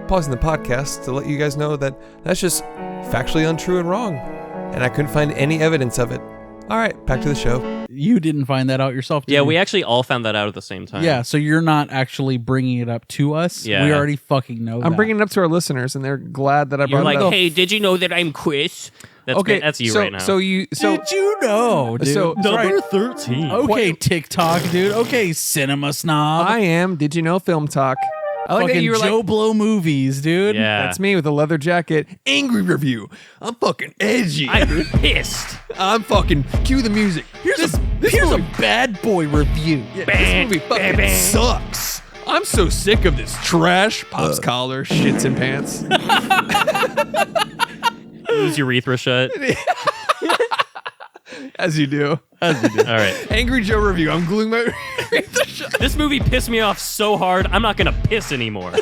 pausing the podcast to let you guys know that that's just factually untrue and wrong, and I couldn't find any evidence of it. All right, back to the show. You didn't find that out yourself, did Yeah, you? we actually all found that out at the same time. Yeah, so you're not actually bringing it up to us. Yeah. We already fucking know. I'm bringing it up to our listeners, and they're glad that I You're brought like, it up. hey, did you know that I'm Chris? That's Okay, that's you so, right now. So Did you know, dude? So- Sorry. 13. Okay, TikTok, dude. Okay, cinema snob. I am. Did you know? Film Talk. I like that Fucking you were Joe like, Blow movies, dude. Yeah. that's me with a leather jacket. Angry review. I'm fucking edgy. I'm pissed. I'm fucking cue the music. Here's a bad boy review. This movie fucking sucks. I'm so sick of this trash. Pops collar, shits in pants. Lose urethra shut. As you do. All right. Angry Joe review. I'm gluing my. This movie pissed me off so hard, I'm not going to piss anymore.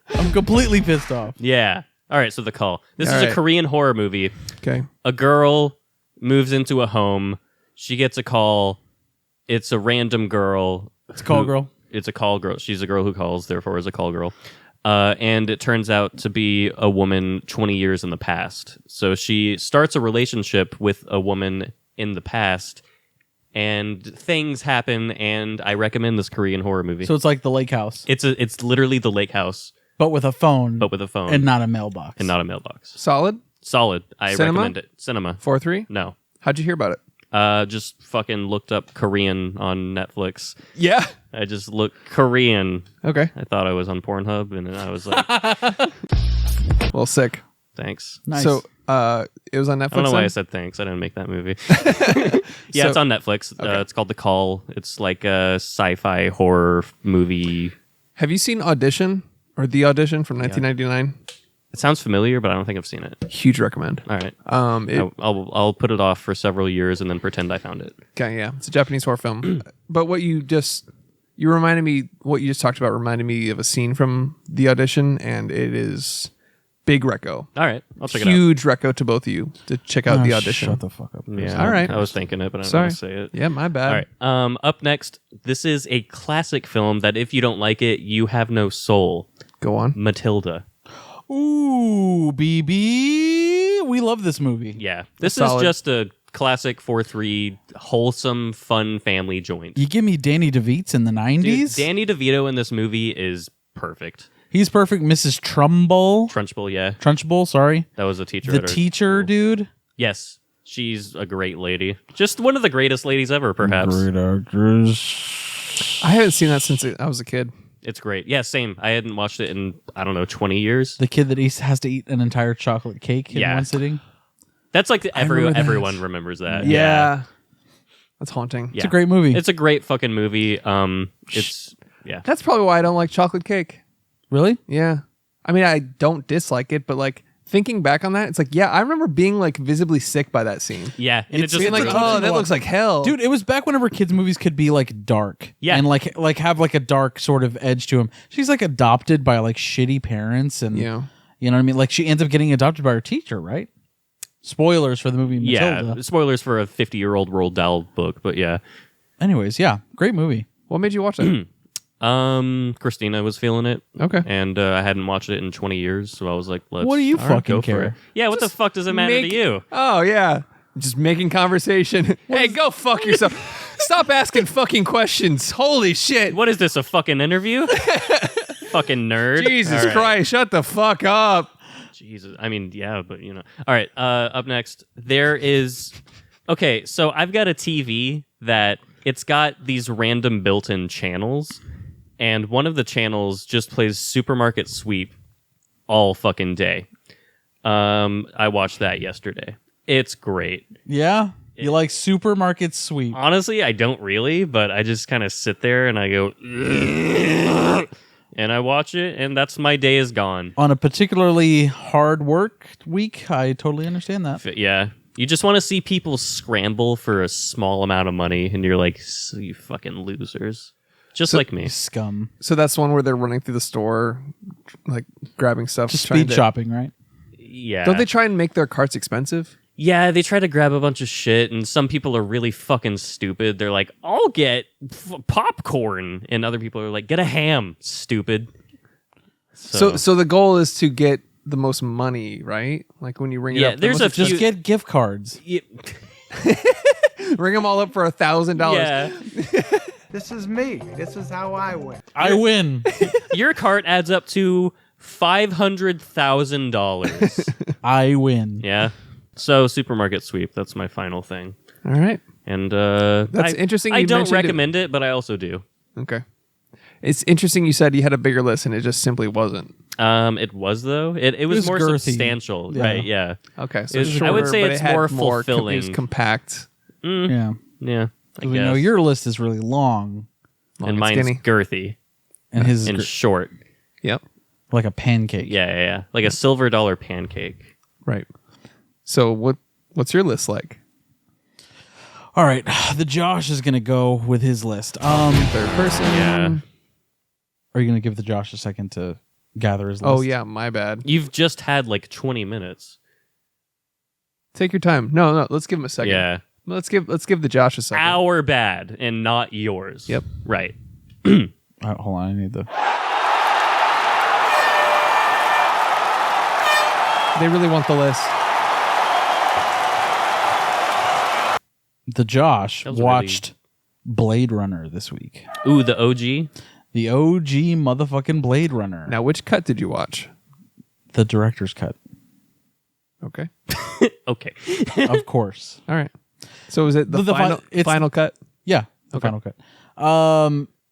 I'm completely pissed off. Yeah. All right, so The Call. This All is a right. Korean horror movie. Okay. A girl moves into a home. She gets a call. It's a random girl. It's a call girl. It's a call girl. She's a girl who calls, therefore is a call girl. And it turns out to be a woman 20 years in the past. So she starts a relationship with a woman in the past, and things happen, and I recommend this Korean horror movie. So it's like the lake house, It's literally The Lake House, but with a phone. but with a phone. and not a mailbox. and not a mailbox. Solid. Solid. I Cinema? recommend it. Cinema. 4-3. No. How'd you hear about it? Just fucking looked up Korean on Netflix. Yeah. I just looked Korean. Okay. I thought I was on Pornhub, and then I was like, Well, sick. thanks. Nice. So, it was on Netflix. I don't know why then? I said thanks. I didn't make that movie. Yeah, So- it's on Netflix. It's called The Call. It's like a sci-fi horror movie. Have you seen Audition or The Audition from 1999? It sounds familiar, but I don't think I've seen it. Huge recommend. All right. I'll I'll put it off for several years and then pretend I found it. Okay, yeah, it's a Japanese horror film. But what you just reminded me, what you just talked about, reminded me of a scene from The Audition, and it is big reco. All right. I'll check it out. Huge reco to both of you to check out The Audition. Shut the fuck up. Yeah. All right. I was thinking it, but I don't Sorry. want to say it. Yeah, my bad. All right. Up next, this is a classic film that if you don't like it, you have no soul. Go on. Matilda. Ooh, BB. We love this movie. Yeah. This Solid. is just a classic 4-3 wholesome, fun family joint. You give me Danny DeVito's in the 90s. Dude, Danny DeVito in this movie is perfect. He's perfect. Mrs. Trunchbull, yeah. Trunchbull, sorry. That was a teacher. The at our teacher, school. dude. Yes. She's a great lady. Just one of the greatest ladies ever, perhaps. Great actress. I haven't seen that since I was a kid. It's great. Yeah, same. I hadn't watched it in, I don't know, 20 years. The kid that has to eat an entire chocolate cake in one sitting. That's like remember that. everyone remembers that. Yeah. That's haunting. It's a great movie. It's a great fucking movie. It's That's probably why I don't like chocolate cake. Really? Yeah. I mean, I don't dislike it, but like thinking back on that, it's like, yeah, I remember being like visibly sick by that scene. Yeah, and It's being like, oh, that looks like hell. Dude, it was back whenever kids' movies could be like dark. Yeah. And like have like a dark sort of edge to them. She's like adopted by like shitty parents and Yeah. you know what I mean? Like she ends up getting adopted by her teacher, right? Spoilers for the movie Matilda. Yeah, spoilers for a 50-year-old Roald Dahl book, but yeah. Anyways, yeah, great movie. What made you watch it? Christina was feeling it. Okay. And I hadn't watched it in 20 years, so I was like, let's What do you all right, fucking go for care? it. Yeah, what the fuck does it matter to you? Oh, yeah. Just making conversation. Hey, go fuck yourself. Stop asking fucking questions. Holy shit. What is this, a fucking interview? Fucking nerd. Jesus All right. Christ, shut the fuck up. Jesus. I mean, yeah, but you know. All right, up next, there is... Okay, so I've got a TV that it's got these random built-in channels, and one of the channels just plays Supermarket Sweep all fucking day. I watched that yesterday. It's great. Yeah? You like Supermarket Sweep. Honestly, I don't really, but I just kind of sit there and I go... and I watch it, and that's my day is gone. On a particularly hard work week, I totally understand that. Yeah. You just want to see people scramble for a small amount of money, and you're like, you fucking losers. Just like me. Scum. So that's the one where they're running through the store, like grabbing stuff. Just trying speed to- shopping, right? Yeah. Don't they try and make their carts expensive? Yeah, they try to grab a bunch of shit, and some people are really fucking stupid. They're like, I'll get popcorn. And other people are like, get a ham, stupid. So the goal is to get the most money, right? Like when you ring it up. there's a few... Just get gift cards. Ring them all up for $1,000. Yeah. This is me. This is how I win. I win. Your cart adds up to $500,000. I win. Yeah. So Supermarket Sweep, that's my final thing. All right. And That's interesting I you don't mentioned it. recommend it, but I also do. Okay. It's interesting you said you had a bigger list and it just simply wasn't. It was though. It was more girthy. substantial, Yeah. right? Yeah. Okay. So It's- shorter, I would say but it's it had more It fulfilling. was compact. Yeah. Yeah. I We know guess. your list is really long, long and and mine's skinny. girthy and his is and short. Yep. like a pancake. Yeah. Like a silver dollar pancake. Right. So what's your list like? All right, the Josh is gonna go with his list. Third person. Yeah. Are you gonna give the Josh a second to gather his list? Oh yeah, my bad. You've just had like 20 minutes. Take your time. No, let's give him a second. Yeah. Let's give the Josh a second. Our bad and not yours. Yep. Right. Hold on, I need the. They really want the list. The Josh That was watched Blade Runner this week. Ooh, the OG. The OG motherfucking Blade Runner. Now, which cut did you watch? The director's cut, Okay. Okay. of course. All right. So is it the final cut? Yeah, the final cut.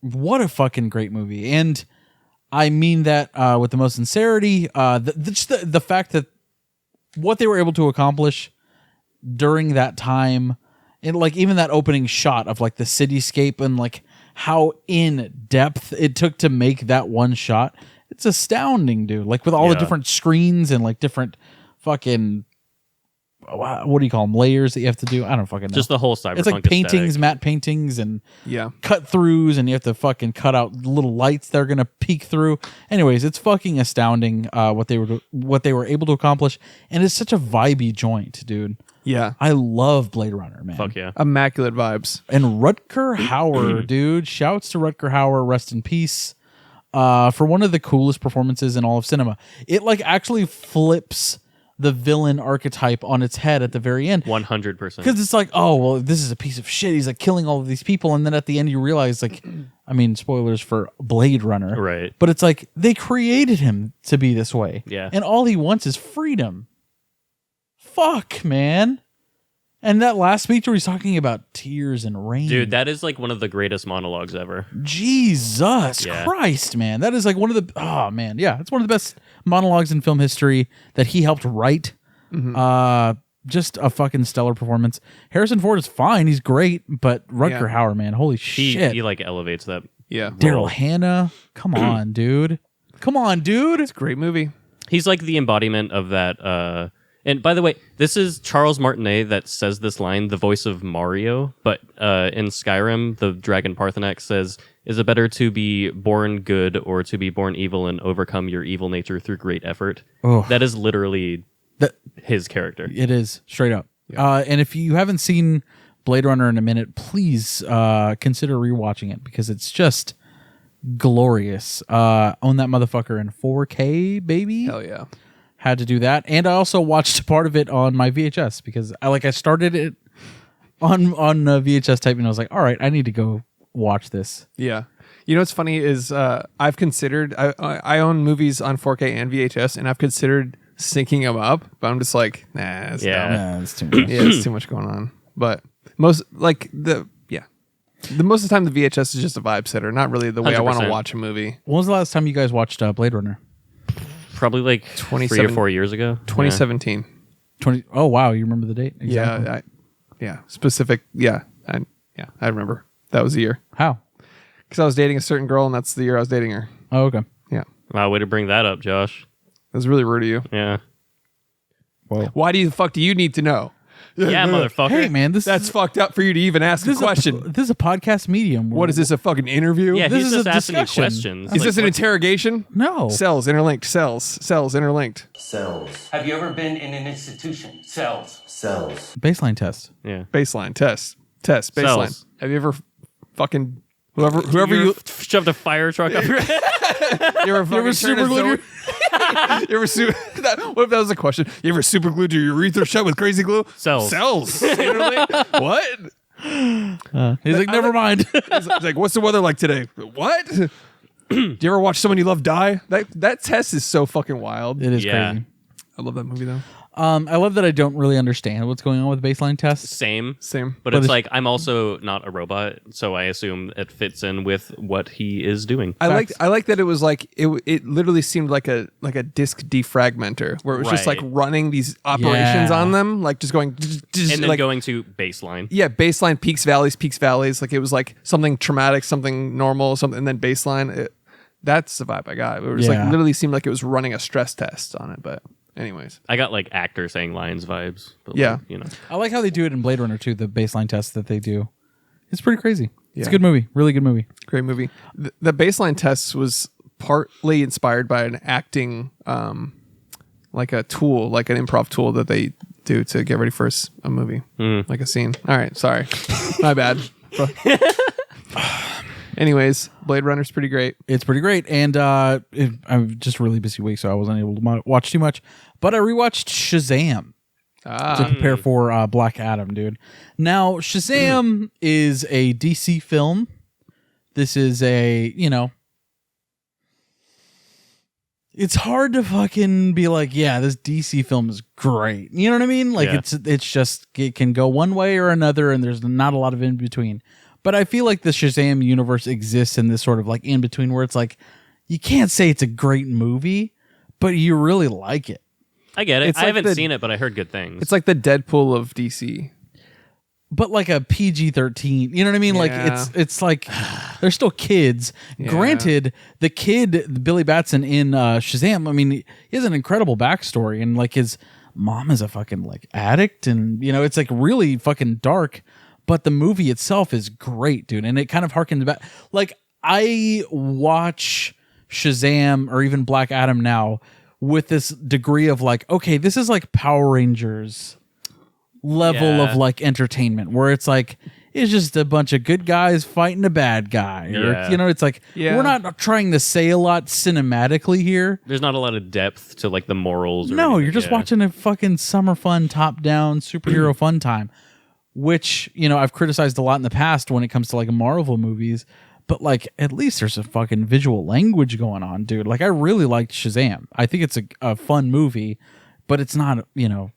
What a fucking great movie, and I mean that with the most sincerity. The fact that what they were able to accomplish during that time, and like even that opening shot of like the cityscape and like how in depth it took to make that one shot, it's astounding, dude. Like with all the Yeah. different screens and like different fucking what do you call them, layers that you have to do? I don't fucking know. Just the whole cyberpunk It's like paintings, aesthetic. matte paintings, and Yeah. cut throughs, and you have to fucking cut out little lights that are gonna peek through. Anyways, it's fucking astounding what they were able to accomplish, and it's such a vibey joint, dude. Yeah. I love Blade Runner, man. Fuck yeah. Immaculate vibes. And Rutger Hauer, dude. Shouts to Rutger Hauer, rest in peace. For one of the coolest performances in all of cinema. It like actually flips the villain archetype on its head at the very end. 100%. Because it's like, oh, well, this is a piece of shit. He's like killing all of these people. And then at the end, you realize, like, I mean, spoilers for Blade Runner. Right. But it's like, they created him to be this way. Yeah. And all he wants is freedom. Fuck, man. And that last speech where he's talking about tears and rain. Dude, that is like one of the greatest monologues ever. Jesus Christ, man. That is like one of the... Oh, man. Yeah, it's one of the best monologues in film history that he helped write. Just a fucking stellar performance. Harrison Ford is fine. He's great. But Rutger Hauer, man. Holy shit. He like elevates that. Yeah. Daryl Hannah. Come on, dude. Come on, dude. It's a great movie. He's like the embodiment of that... And by the way, this is Charles Martinet that says this line, the voice of Mario. But in Skyrim, the dragon Parthenax says, "Is it better to be born good or to be born evil and overcome your evil nature through great effort?" Oh. That is literally his character. It is, straight up. And if you haven't seen Blade Runner in a minute, please consider rewatching it because it's just glorious. Own that motherfucker in 4K, baby. Hell yeah. Had to do that, and I also watched part of it on my VHS because I started it on VHS type, and I was like, all right, I need to go watch this. Yeah. You know what's funny is I've considered I own movies on 4K and VHS, and I've considered syncing them up, but I'm just like, nah, it's dumb. Nah, it's too much. Yeah, it's too much going on. But most the most of the time the VHS is just a vibe setter, not really the way I want to 100%. watch a movie. When was the last time you guys watched Blade Runner? Probably like 3 or 4 years ago. 2017. 20. Oh wow, you remember the date? Exactly. Yeah, specific. Yeah, I remember. That was the year. How? Because I was dating a certain girl, and that's the year I was dating her. Oh, okay. Yeah. Wow, way to bring that up, Josh. That was really rude of you. Yeah. Well, why do you need to know? Yeah, motherfucker. Hey, man, that's fucked up for you to even ask a question. This is a podcast medium. What is this, a fucking interview? Yeah, This he's is just a asking you discussion. questions. Is this an interrogation? No. Cells interlinked. Cells interlinked. Cells. Have you ever been in an institution? Cells. Cells. Baseline test. Yeah. Baseline test baseline. Cells. Have you ever fucking whoever you shoved a fire truck up your head? you ever fucking super glued you ever what if that was a question? You ever super glued your urethra shut with crazy glue? Cells. What? He's like, never mind. He's like, what's the weather like today? What? Do you ever watch someone you love die? That test is so fucking wild. It is Yeah. crazy. I love that movie though. I love that I don't really understand what's going on with baseline tests. Same. But But it's like, I'm also not a robot, so I assume it fits in with what he is doing. I like that it was like it literally seemed like a disk defragmenter where it was just like Right. running these operations Yeah. on them, like just going And then like going to baseline. yeah, baseline peaks valleys. Like it was like something traumatic, something normal, something, and then baseline. That's the vibe I got. It was like Yeah. literally seemed like it was running a stress test on it. But anyways, I got like actor saying lines vibes. But Yeah. like, you know. I like how they do it in Blade Runner too. The baseline test that they do. It's pretty crazy. It's Yeah. a good movie. Really good movie. great movie. The baseline test was partly inspired by an acting, like a tool, like an improv tool that they do to get ready for a movie, like a scene. All right, sorry, my bad. Anyways, Blade Runner's pretty great. It's pretty great. And I'm just a really busy week, so I wasn't able to watch too much. But I rewatched Shazam to prepare for Black Adam, dude. Now, Shazam is a DC film. This is it's hard to fucking be like, yeah, this DC film is great. You know what I mean? Like Yeah. it's just, it can go one way or another, and there's not a lot of in between. But I feel like the Shazam universe exists in this sort of like in between where it's like, you can't say it's a great movie, but you really like it. I get it. It's I like haven't seen it, but I heard good things. It's like the Deadpool of DC. But like a PG-13, you know what I mean? Like Yeah. it's like they're still kids. Yeah. Granted, the kid Billy Batson in Shazam, I mean, he has an incredible backstory, and like his mom is a fucking like addict, and you know it's like really fucking dark. But the movie itself is great, dude, and it kind of harkens back. Like I watch Shazam or even Black Adam now with this degree of like, okay, this is like Power Rangers level Yeah. of like entertainment where it's like it's just a bunch of good guys fighting a bad guy, or Yeah. you know, it's like Yeah. we're not trying to say a lot cinematically here. There's not a lot of depth to like the morals. Or No, anything. you're just Yeah. watching a fucking summer fun top down superhero fun time, which, you know, I've criticized a lot in the past when it comes to like Marvel movies, but like at least there's a fucking visual language going on, dude. Like I really liked Shazam. I think it's a fun movie. but it's not,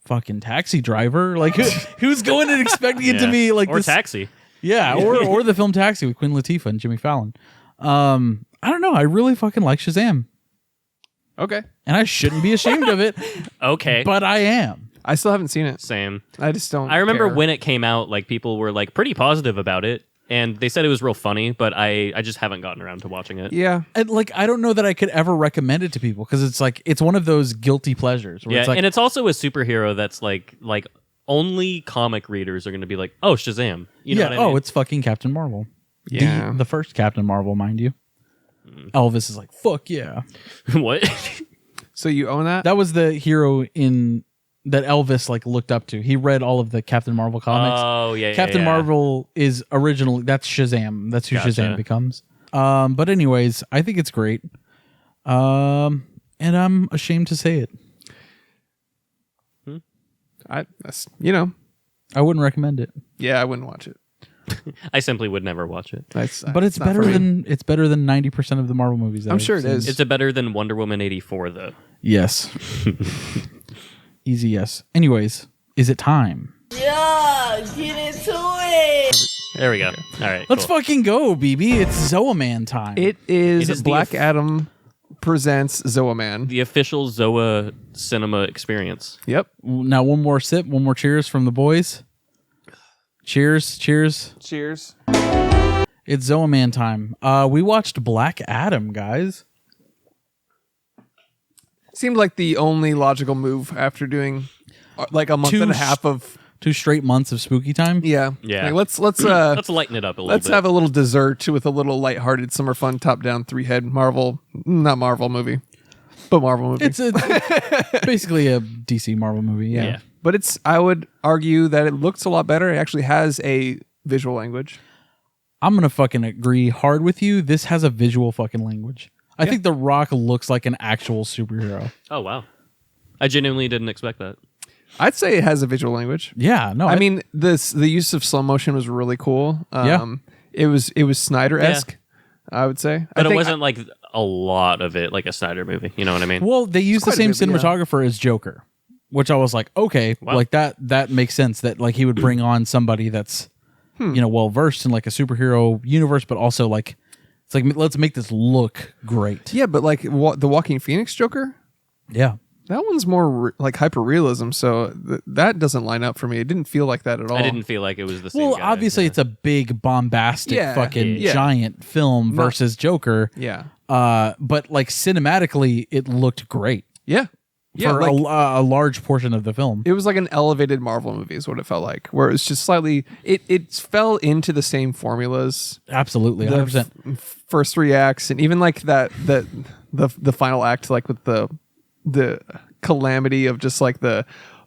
fucking Taxi Driver. Like, who's going and expecting it to be like or this? Taxi. Yeah, or the film Taxi with Queen Latifah and Jimmy Fallon. I don't know. I really fucking like Shazam. Okay. And I shouldn't be ashamed of it. Okay. But I am. I still haven't seen it. Same. I just don't I remember care. when it came out, like people were like pretty positive about it. And they said it was real funny, but I just haven't gotten around to watching it. Yeah. And like, I don't know that I could ever recommend it to people because it's like, it's one of those guilty pleasures. Where Yeah, it's like, and it's also a superhero that's like only comic readers are going to be like, oh, Shazam. You know what I mean? it's fucking Captain Marvel. Yeah. The first Captain Marvel, mind you. Elvis is like, fuck yeah. What? So you own that? That was the hero that Elvis like looked up to. He read all of the Captain Marvel comics. Oh, yeah. Captain Marvel is originally, that's Shazam. That's who Shazam becomes. But anyways, I think it's great. And I'm ashamed to say it. I wouldn't recommend it. Yeah, I wouldn't watch it. I simply would never watch it. But it's not better for me. than 90% of the Marvel movies. that I'm I've sure it seen. is. It's better than Wonder Woman 84, though. Yes. Easy yes. Anyways, is it time? Yeah, get into it. There we go. All right. Let's cool. fucking go, BB. It's ZOA Man time. It is, It is the Black Adam presents ZOA Man. The official ZOA cinema experience. Yep. Now one more sip, one more cheers from the boys. Cheers. Cheers. It's ZOA Man time. We watched Black Adam, guys. Seemed like the only logical move after doing like a month and a half of 2 straight months of spooky time. Yeah. Yeah. Like, let's Let's lighten it up a little let's bit. have a little dessert with a little lighthearted summer fun top down 3-head not Marvel movie, but Marvel movie. It's basically a DC Marvel movie. Yeah. But I would argue that it looks a lot better. It actually has a visual language. I'm gonna fucking agree hard with you. This has a visual fucking language. I think The Rock looks like an actual superhero. Oh, wow. I genuinely didn't expect that. I'd say it has a visual language. Yeah, no. I mean, the use of slow motion was really cool. It was Snyder-esque, I would say. But I it think wasn't like a lot of it like a Snyder movie. You know what I mean? Well, they used the quite a same bit, yeah. cinematographer as Joker, which I was like, okay, Wow. like that makes sense. That like he would bring on somebody that's well versed in like a superhero universe, but also like it's like let's make this look great. Yeah, but like the Joaquin Phoenix Joker, Yeah. that one's more like hyper realism. So that doesn't line up for me. It didn't feel like that at all. I didn't feel like it was the same Well, guy. obviously it's a big bombastic fucking yeah. giant film versus Joker. Yeah. But like cinematically, it looked great Yeah. Yeah. for Like, a large portion of the film. it was like an elevated Marvel movie is what it felt like, where it was just slightly. It fell into the same formulas. Absolutely, The 100%. first 3 acts, and even like the final act, like with the calamity of just like the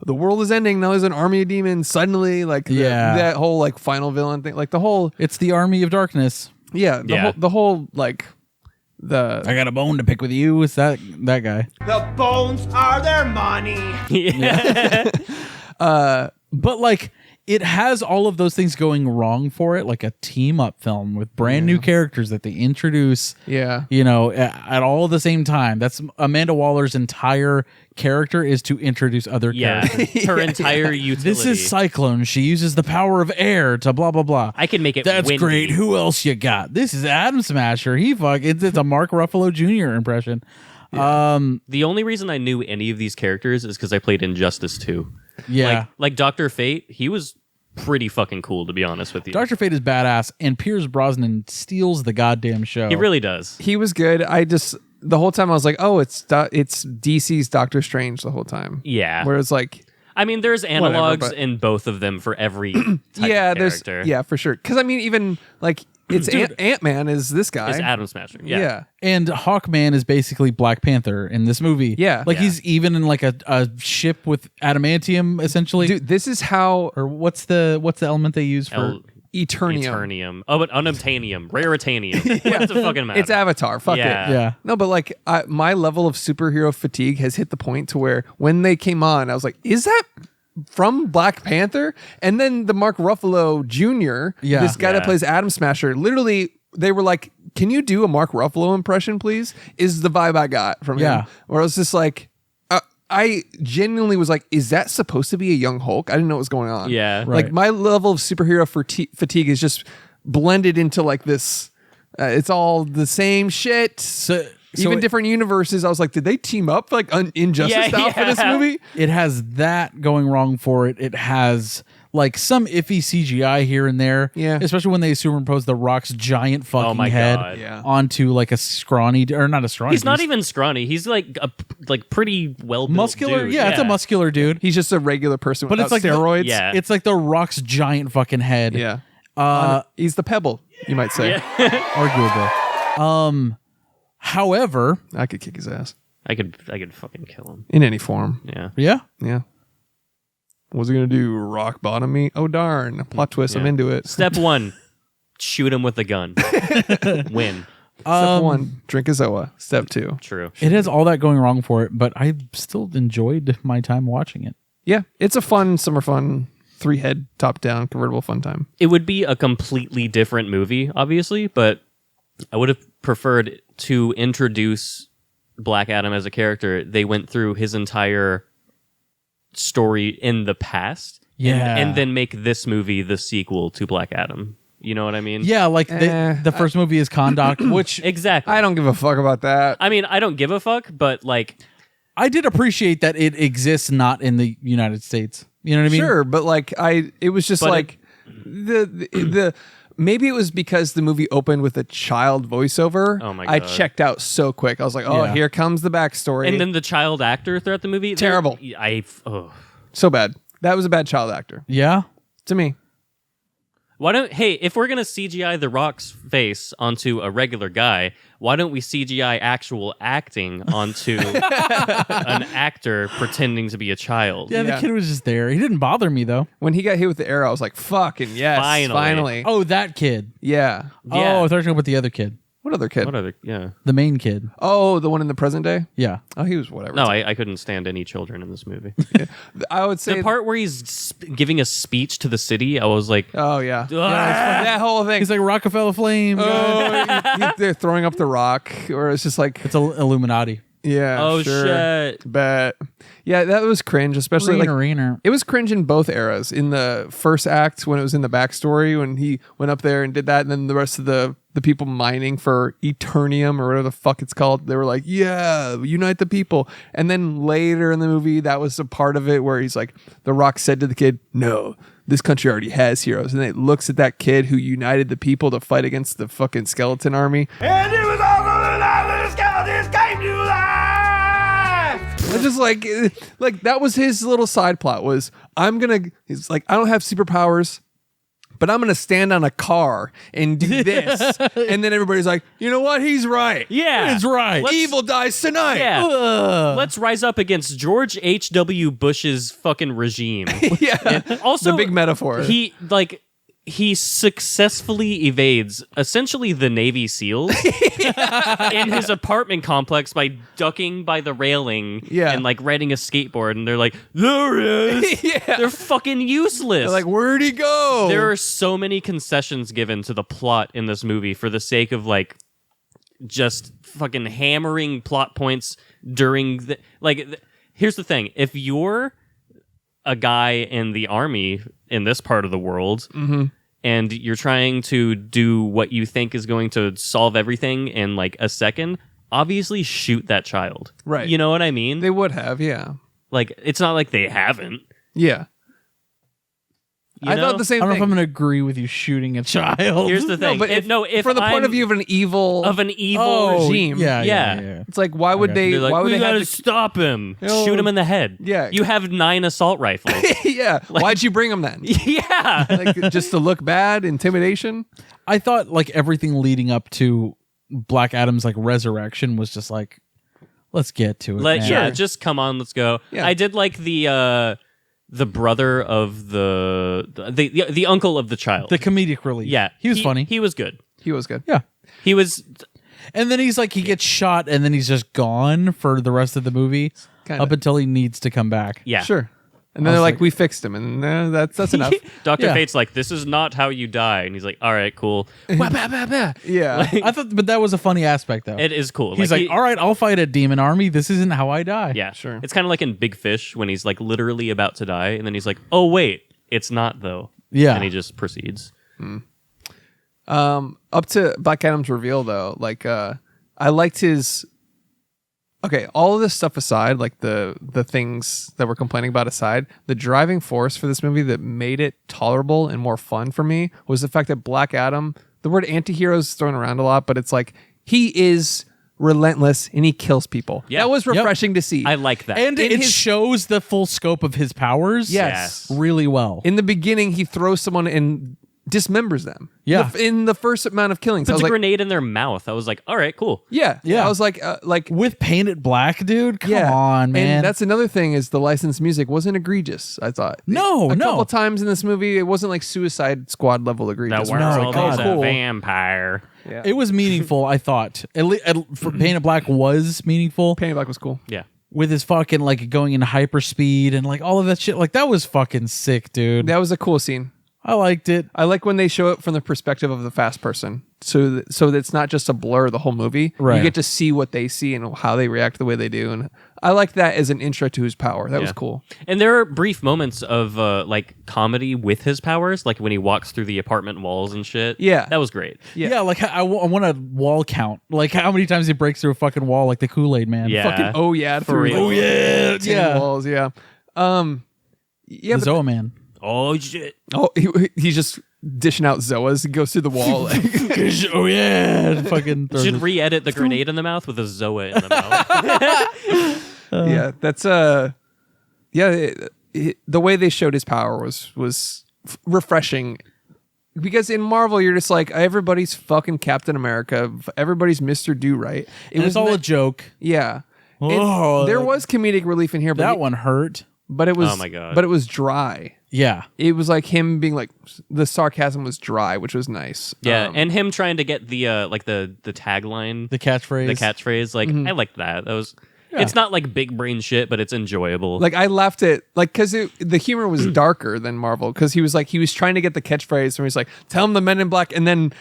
world is ending, now there's an army of demons suddenly, like that whole like final villain thing, like the whole It's the Army of Darkness. the whole like I got a bone to pick with you. It's that guy. The bones are their money. But like it has all of those things going wrong for it, like a team up film with brand new characters that they introduce. Yeah. At all the same time. That's Amanda Waller's entire character is to introduce other characters. her entire utility. This is Cyclone. She uses the power of air to blah blah blah. I can make it. That's windy. great. Who else you got? This is Atom Smasher. It's a Mark Ruffalo Jr. impression. The only reason I knew any of these characters is because I played Injustice 2. Yeah. Like Dr. Fate, he was pretty fucking cool, to be honest with you. Dr. Fate is badass, and Pierce Brosnan steals the goddamn show. He really does. He was good. The whole time I was like, oh, it's DC's Doctor Strange the whole time. Yeah. Whereas like, I mean, there's analogs but- in both of them for every type of there's character. for sure. Because I mean, even like it's Ant-Man is this guy. It's Atom Smasher. Yeah. And Hawkman is basically Black Panther in this movie. Yeah. Like Yeah. he's even in like a ship with adamantium, essentially. Dude, this is how Or what's the element they use for Eternium. Eternium. Oh, but unobtainium. Raritanium. What's the fucking matter? It's Avatar. Fuck Yeah. it. Yeah. No, but like my level of superhero fatigue has hit the point to where when they came on, I was like, is that from Black Panther? And then the Mark Ruffalo Jr., this guy that Yeah. plays Atom Smasher, literally, they were like, can you do a Mark Ruffalo impression, please? Is the vibe I got from him. Yeah. Where I was just like, I genuinely was like, is that supposed to be a young Hulk? I didn't know what was going on. Yeah. Like my level of superhero fatigue is just blended into like this. It's all the same shit. So Even different universes. I was like, did they team up like Injustice style for this movie? It has that going wrong for it. It has like some iffy CGI here and there. Yeah. Especially when they superimpose the Rock's giant fucking my head God. onto like a scrawny, or not a scrawny. He's not even scrawny. He's like pretty well muscular. dude. Yeah, it's a muscular dude. He's just a regular person But without it's like steroids. It's like the Rock's giant fucking head. Yeah. He's the pebble, you might say. Arguably. However, I could kick his ass. I could fucking kill him. In any form. Yeah. Yeah. Yeah. What's he going to do? Rock bottom me? Oh, darn. Plot twist. I'm into it. Step 1, shoot him with a gun. Win. Step 1, drink a ZOA. Step 2. True. It has all that going wrong for it, but I still enjoyed my time watching it. Yeah. It's a fun, summer fun, 3-head, top-down, convertible fun time. It would be a completely different movie, obviously, but I would have preferred to introduce Black Adam as a character. They went through his entire story in the past, and then make this movie the sequel to Black Adam. You know what I mean? Yeah, like the first movie is Conduct, which exactly. I don't give a fuck about that. I mean, I don't give a fuck, but like, I did appreciate that it exists not in the United States. You know what I mean? Sure, but like it was just But like the maybe it was because the movie opened with a child voiceover. Oh my I God. checked out so quick. I was like, oh, Yeah. here comes the backstory. and then the child actor throughout the movie, Terrible. So bad. That was a bad child actor Yeah. to me. If we're gonna CGI The Rock's face onto a regular guy, why don't we CGI actual acting onto an actor pretending to be a child? Yeah, the kid was just there. He didn't bother me though. When he got hit with the arrow, I was like, fucking yes, finally. Oh, that kid. Yeah. Oh, I thought you were talking about the other kid. What other kid? What other? Yeah. The main kid. Oh, the one in the present day? Yeah. Oh, he was whatever. No, I couldn't stand any children in this movie. I would say The part where he's giving a speech to the city, I was like, oh yeah. That whole thing. He's like Rockefeller Flame. They're throwing up the rock, or it's just like It's Illuminati. yeah. oh sure. shit. But yeah, that was cringe, especially like Arena. it was cringe in both eras. In the first act, when it was in the backstory, when he went up there and did that, and then the rest of the people mining for Eternium or whatever the fuck it's called, they were like, yeah, unite the people. And then later in the movie, that was a part of it where he's like, The Rock said to the kid, no, this country already has heroes. And it looks at that kid who united the people to fight against the fucking skeleton army. And it was also the night that the skeletons came to life! I just like that was his little side plot was he's like, I don't have superpowers, but I'm gonna stand on a car and do this. And then everybody's like, you know what? He's right. Yeah. He's right. Evil dies tonight. Yeah. Ugh. Let's rise up against George H.W. Bush's fucking regime. Yeah. Also, the big metaphor. He successfully evades essentially the Navy SEALs in his apartment complex by ducking by the railing and like riding a skateboard. And they're like, there is. Yeah. They're fucking useless. They're like, where'd he go? There are so many concessions given to the plot in this movie for the sake of like just fucking hammering plot points during the here's the thing. If you're a guy in the army in this part of the world and you're trying to do what you think is going to solve everything in like a second, obviously shoot that child. Right. You know what I mean? They would have, yeah. Like, it's not like they haven't. Yeah. I know? thought the same I don't thing. know if I'm going to agree with you shooting a child. Here's the thing. but if from the point I'm of view of an evil regime, Yeah. it's like why would they they're like, why would we they gotta have to stop him, No. shoot him in the head. Yeah. You have 9 assault rifles. yeah. Why'd you bring them then? Yeah. Like just to look bad, intimidation? I thought like everything leading up to Black Adam's like resurrection was just like, let's get to it. man. Yeah, just come on, let's go. Yeah. I did like the brother of the uncle of the child. The comedic relief. Yeah, He was funny. He was good. He was good. Yeah. He was. And then he's like, he gets shot and then he's just gone for the rest of the movie Kinda. up until he needs to come back. Yeah. Sure. And then they're like, we fixed him, and that's enough. Dr. Yeah. Fate's like, this is not how you die. And he's like, all right, cool. Wah, bah, bah, bah. Yeah. I thought, but that was a funny aspect though. It is cool. He's like, all right, I'll fight a demon army. This isn't how I die. Yeah, Sure. It's kind of like in Big Fish when he's like literally about to die, and then he's like, oh, wait, it's not though. Yeah. And he just proceeds. Up to Black Adam's reveal though, like I liked his. Okay, all of this stuff aside, like the things that we're complaining about aside, the driving force for this movie that made it tolerable and more fun for me was the fact that Black Adam, the word anti-hero is thrown around a lot, but it's like he is relentless and he kills people. Yeah. That was refreshing to see. I like that. And it shows the full scope of his powers. Yes. Really well. In the beginning, he throws someone and dismembers them. Yeah. In the first amount of killings. I Puts was a like, grenade in their mouth. I was like, all right, cool. yeah. Yeah. I was like With painted black, dude. Come on, man. And that's another thing is the licensed music wasn't egregious, I thought. No. A couple times in this movie, it wasn't like Suicide Squad level egregious. The It was world like, is oh, a cool. vampire. Yeah. It was meaningful, I thought. For Painted Black was meaningful. Painted Black was cool. Yeah. With his fucking like going into hyperspeed and like all of that shit. Like that was fucking sick, dude. That was a cool scene. I liked it. I like when they show it from the perspective of the fast person. So that it's not just a blur the whole movie. Right. You get to see what they see and how they react the way they do. And I like that as an intro to his power. That was cool. And there are brief moments of like comedy with his powers, like when he walks through the apartment walls and shit. Yeah. That was great. Yeah, like I want a wall count. Like how many times he breaks through a fucking wall like the Kool-Aid man. Yeah. Fucking oh yeah. For through real. like Oh, yeah. tin Yeah. walls. Yeah. Yeah. The ZOA Man. Oh, shit. Oh, he's just dishing out Zoas. He goes through the wall. Like, Oh yeah. Fucking throws Should it. re-edit the grenade in the mouth with a Zoa in the mouth. yeah, that's the way they showed his power was refreshing. Because in Marvel, you're just like everybody's fucking Captain America, everybody's Mr. Do Right. It was all a joke. Yeah. Oh, there was comedic relief in here, but That one hurt. but it was Oh my God. but it was dry. Yeah. It was like him being like the sarcasm was dry, which was nice. Yeah, and him trying to get the like the tagline, The catchphrase. the catchphrase, like I like that. That was. Yeah. It's not like big brain shit, but it's enjoyable. Like I laughed at like because the humor was darker than Marvel because he was trying to get the catchphrase and he's like tell him the Men in Black and then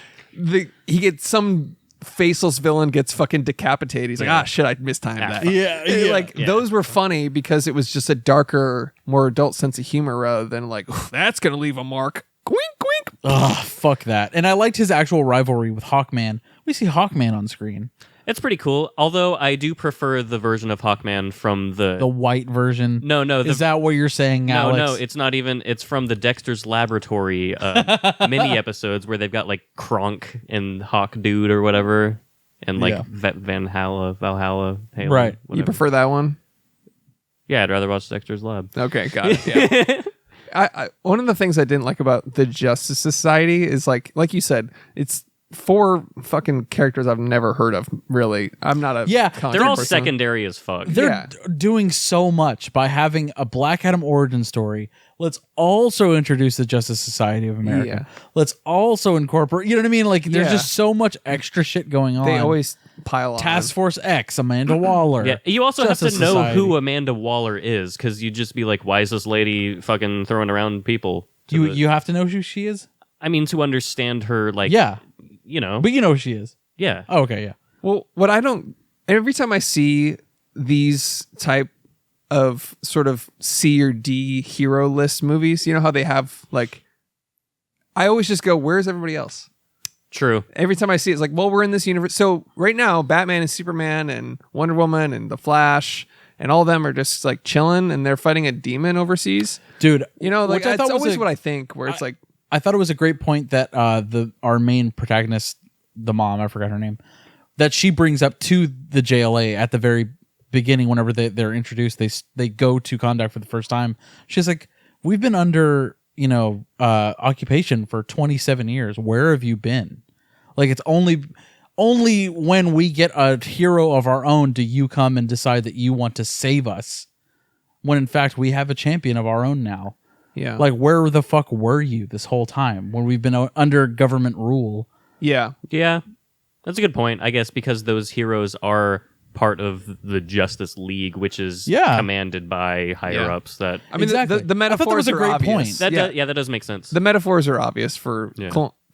he gets some faceless villain gets fucking decapitated. He's like Yeah. shit I mistimed that. Yeah, yeah. Like those were funny because it was just a darker, more adult sense of humor rather than like that's gonna leave a mark. Quink quink. Oh, fuck that. And I liked his actual rivalry with Hawkman. We see Hawkman on screen. It's pretty cool. Although I do prefer the version of Hawkman from The white version. No. Is that what you're saying, Alex? No, it's not even. It's from the Dexter's Laboratory mini episodes where they've got like Kronk and Hawk Dude or whatever, and like Yeah. Valhalla, Halo, Right. You whatever. prefer that one? Yeah, I'd rather watch Dexter's Lab. Okay, got it. Yeah. I one of the things I didn't like about the Justice Society is like you said, it's 4 fucking characters I've never heard of. Really, I'm not a comic They're all person. secondary as fuck. They're doing so much by having a Black Adam origin story. Let's also introduce the Justice Society of America. Yeah. Let's also incorporate, you know what I mean? Like, there's Yeah. just so much extra shit going on. They always pile on. Task Force X, Amanda Waller. Yeah, you also Justice have to know Society. who Amanda Waller is, because you'd just be like, why is this lady fucking throwing around people? You have to know who she is? I mean, to understand her, like, Yeah. you know. But you know who she is. Yeah. Oh, okay, yeah. Well, what I don't every time I see these type of sort of C or D hero list movies, you know how they have like I always just go, where's everybody else? True. Every time I see it, it's like, well, we're in this universe. So right now, Batman and Superman and Wonder Woman and The Flash and all of them are just like chilling and they're fighting a demon overseas. Dude, You know, like which I that's thought was always a- what I think, where it's like I thought it was a great point that our main protagonist, the mom, I forgot her name, that she brings up to the JLA at the very beginning. Whenever they're introduced, they go to contact for the first time. She's like, "We've been under occupation for 27 years. Where have you been? Like it's only when we get a hero of our own do you come and decide that you want to save us. When in fact we have a champion of our own now." yeah. Like, where the fuck were you this whole time when we've been under government rule? yeah. Yeah. That's a good point, I guess, because those heroes are part of the Justice League, which is commanded by higher ups. That I mean, the metaphors I thought that was a great are obvious. point. That does make sense. The metaphors are obvious for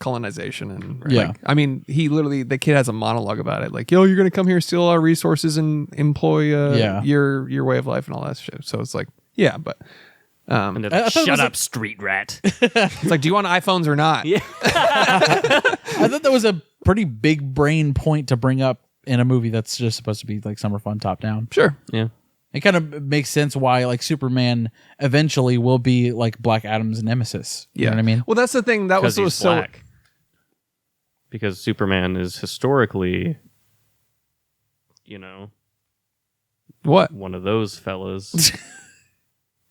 colonization and Yeah. like, I mean, the kid has a monologue about it, like, yo, you're gonna come here, steal our resources, and employ your way of life and all that shit. So it's like, yeah, but and they're like, shut up, street rat. it's like, do you want iPhones or not? Yeah. I thought that was a pretty big brain point to bring up in a movie that's just supposed to be like summer fun, top down. Sure. Yeah. It kind of makes sense why like Superman eventually will be like Black Adam's nemesis. You know what I mean? Well, that's the thing. That was He's so black. Because Superman is historically, what? one of those fellas.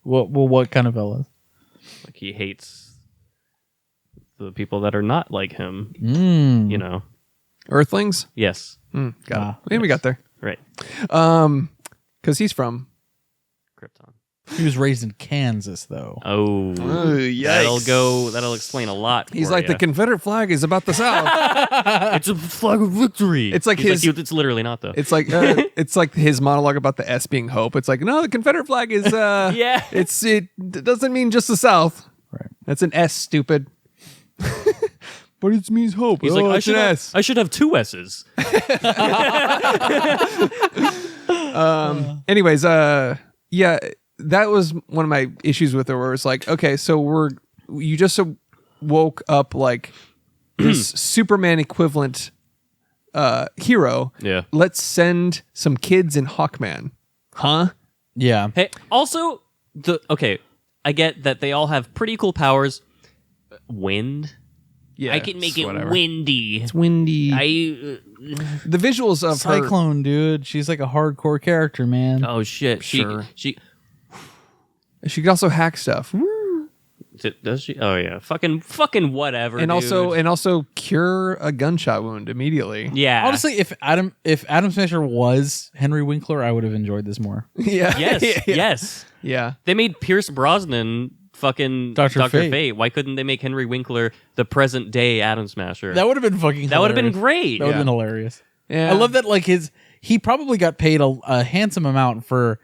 What kind of fellas? Like he hates the people that are not like him. Earthlings? Yes. Got it. Yeah, we got there. Right. Because he's from Krypton. He was raised in Kansas, though. Oh, yikes. that'll explain a lot. He's for like, ya. the Confederate flag is about the South. It's a flag of victory. It's like He's his. it's literally not though. It's like it's like his monologue about the S being hope. It's like, no, the Confederate flag is Yeah. it doesn't mean just the South. Right. That's an S, stupid. But it means hope. He's oh, like, it's an S. I should have two S's. Anyways, yeah, that was one of my issues with it, where it's like, okay, so you just woke up like this Superman equivalent hero. Yeah. Let's send some kids in Hawkman. Huh? Yeah. Hey, also I get that they all have pretty cool powers. Wind. Yeah. I can make it whatever. windy. It's windy. The visuals of her. Cyclone, dude. She's like a hardcore character, man. Oh shit. Sure. She She could also hack stuff. does she? Oh yeah. Fucking whatever. And dude. also cure a gunshot wound immediately. Yeah. Honestly, if Adam Smasher was Henry Winkler, I would have enjoyed this more. Yeah. Yes. yeah. Yes. Yeah. They made Pierce Brosnan fucking Dr. Fate. Why couldn't they make Henry Winkler the present day Atom Smasher? That would have been fucking. That would have been hilarious. great. That would have been hilarious. Yeah. I love that. Like he probably got paid a handsome amount for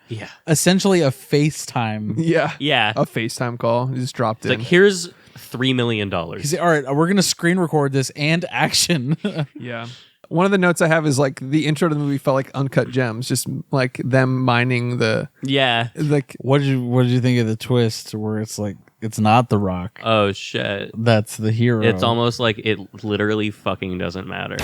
essentially a FaceTime. Yeah. Yeah. A FaceTime call. He just dropped It's in. like, here's $3 million. He said, all right, we're going to screen record this and action. Yeah. One of the notes I have is like the intro to the movie felt like Uncut Gems, just like them mining the like. What did you think of the twist where it's like it's not The Rock? Oh shit. That's the hero. It's almost like it literally fucking doesn't matter.